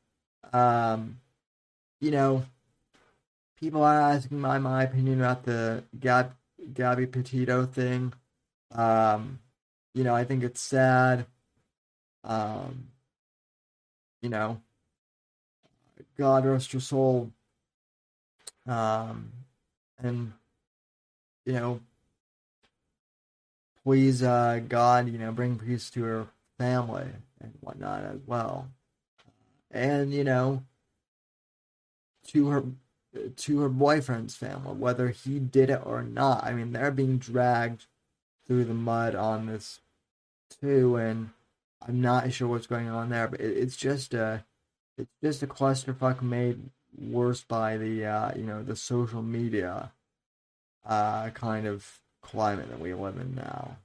people are asking my opinion about the Gabby Petito thing. I think it's sad. God rest her soul. And, please, God, bring peace to her family and whatnot as well. And, to her boyfriend's family, whether he did it or not. I mean, they're being dragged through the mud on this too, and I'm not sure what's going on there, but it's just a clusterfuck made worse by the social media kind of climate that we live in now.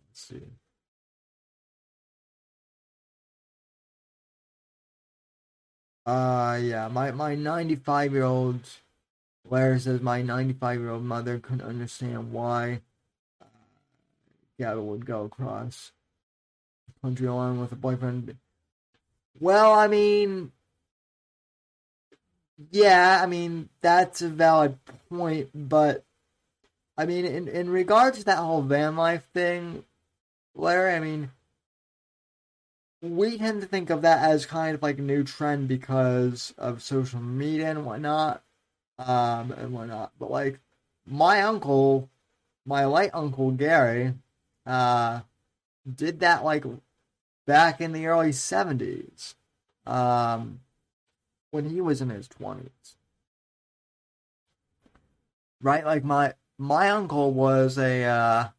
Let's see. Yeah, my 95-year-old, Blair says my 95-year-old mother couldn't understand why Gabby would go across the country along with a boyfriend. Well, I mean, yeah, I mean, that's a valid point, but, I mean, in regards to that whole van life thing, Larry, I mean, we tend to think of that as kind of like a new trend because of social media and whatnot, but like, my late uncle Gary, did that like back in the early 70s, when he was in his 20s. Right? Like my uncle was a,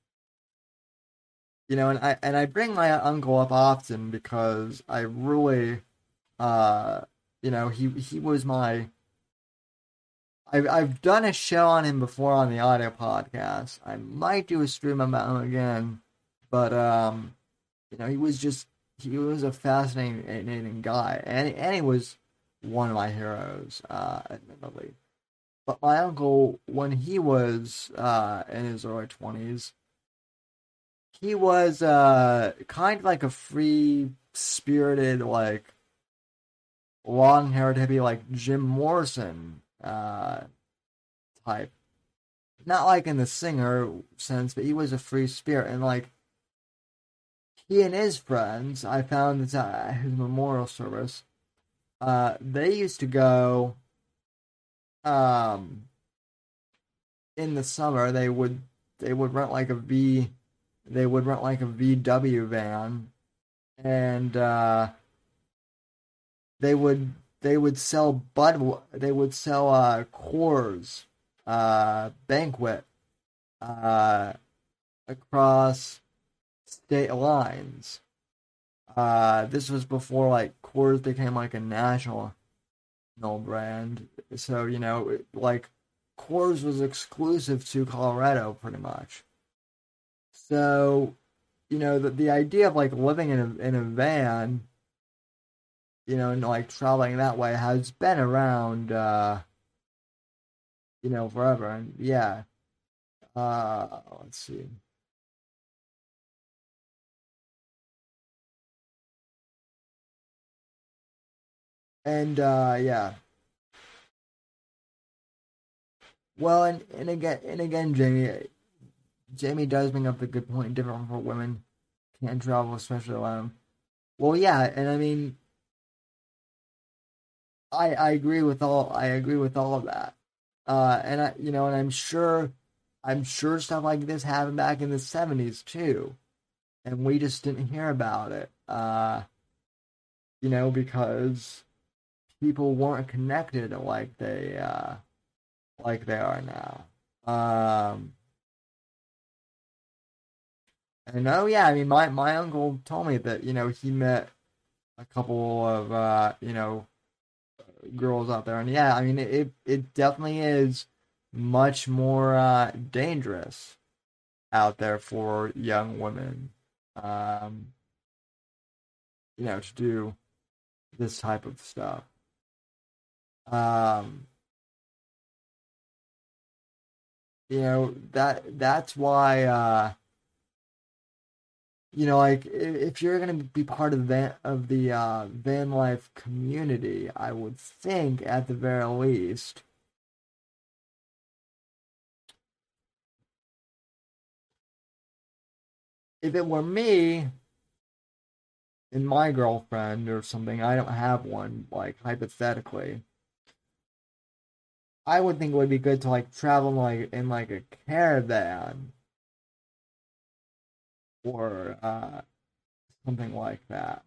and I bring my uncle up often because I really, he was my, I've done a show on him before on the audio podcast. I might do a stream about him again, but, he was a fascinating guy, and he was one of my heroes, admittedly. But my uncle, when he was in his early 20s, he was kind of like a free-spirited, like, long-haired hippie, like Jim Morrison type. Not like in the singer sense, but he was a free spirit, and like, he and his friends, I found this at his memorial service, they used to go, in the summer, they would rent like a VW van, and they would sell Coors Banquet across state lines. This was before like Coors became like a national brand. So, like Coors was exclusive to Colorado pretty much. So, the idea of like living in a van, and like traveling that way has been around forever. And yeah. Let's see. And yeah. Well, and again, Jamie does bring up the good point. Different for women can't travel, especially alone. Well, yeah, and I mean, I agree with all of that. And and I'm sure stuff like this happened back in the 70s too, and we just didn't hear about it. Because people weren't connected like they are now. And oh yeah, I mean, my uncle told me that, he met a couple of, girls out there. And yeah, I mean, it definitely is much more dangerous out there for young women, to do this type of stuff. That's why, like, if you're gonna be part of the van life community, I would think at the very least, if it were me and my girlfriend or something, I don't have one, like, hypothetically, I would think it would be good to, like, travel like in like a caravan or something like that,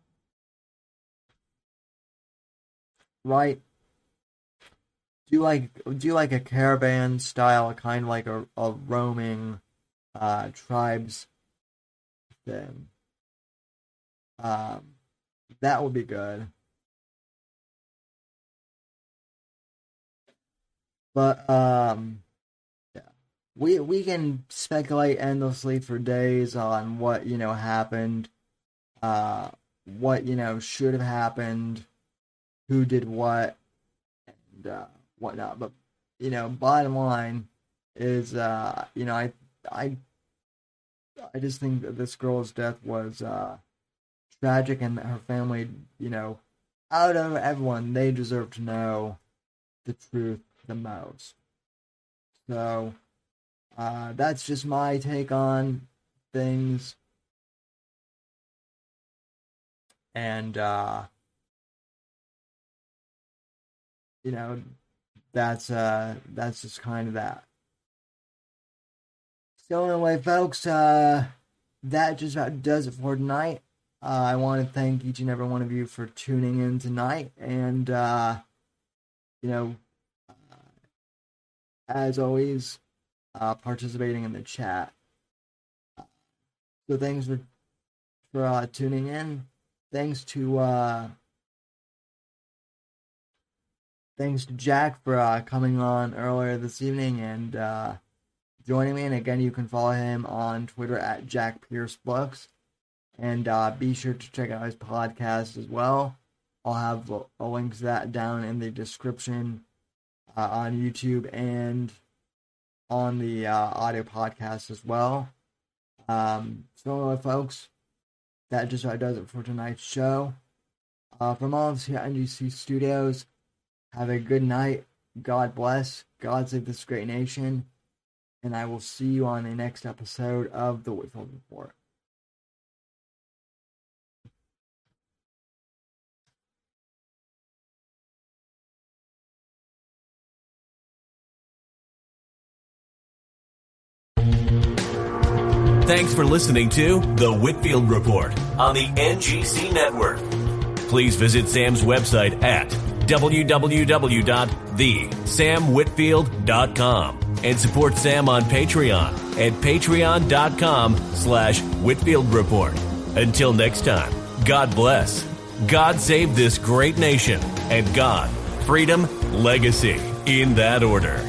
right? Do like a caravan style, kind of like a roaming tribes thing. That would be good. But yeah, we can speculate endlessly for days on what happened, what should have happened, who did what, and whatnot. But bottom line is, I just think that this girl's death was tragic, and that her family, out of everyone, they deserve to know the truth the most. So that's just my take on things, and that's just kind of that. So anyway, folks, that just about does it for tonight. I want to thank each and every one of you for tuning in tonight, and as always, participating in the chat. So thanks for tuning in. Thanks to Jack for coming on earlier this evening and joining me. And again, you can follow him on Twitter at JackPierceBooks. And be sure to check out his podcast as well. I'll have a link to that down in the description on YouTube and on the audio podcast as well. So, folks, that just about does it for tonight's show. From all of us here at NGC Studios, have a good night. God bless. God save this great nation. And I will see you on the next episode of the Whitfield Report. Thanks for listening to The Whitfield Report on the NGC Network. Please visit Sam's website at www.thesamwhitfield.com and support Sam on Patreon at patreon.com/Whitfield Report. Until next time, God bless, God save this great nation, and God, freedom, legacy, in that order.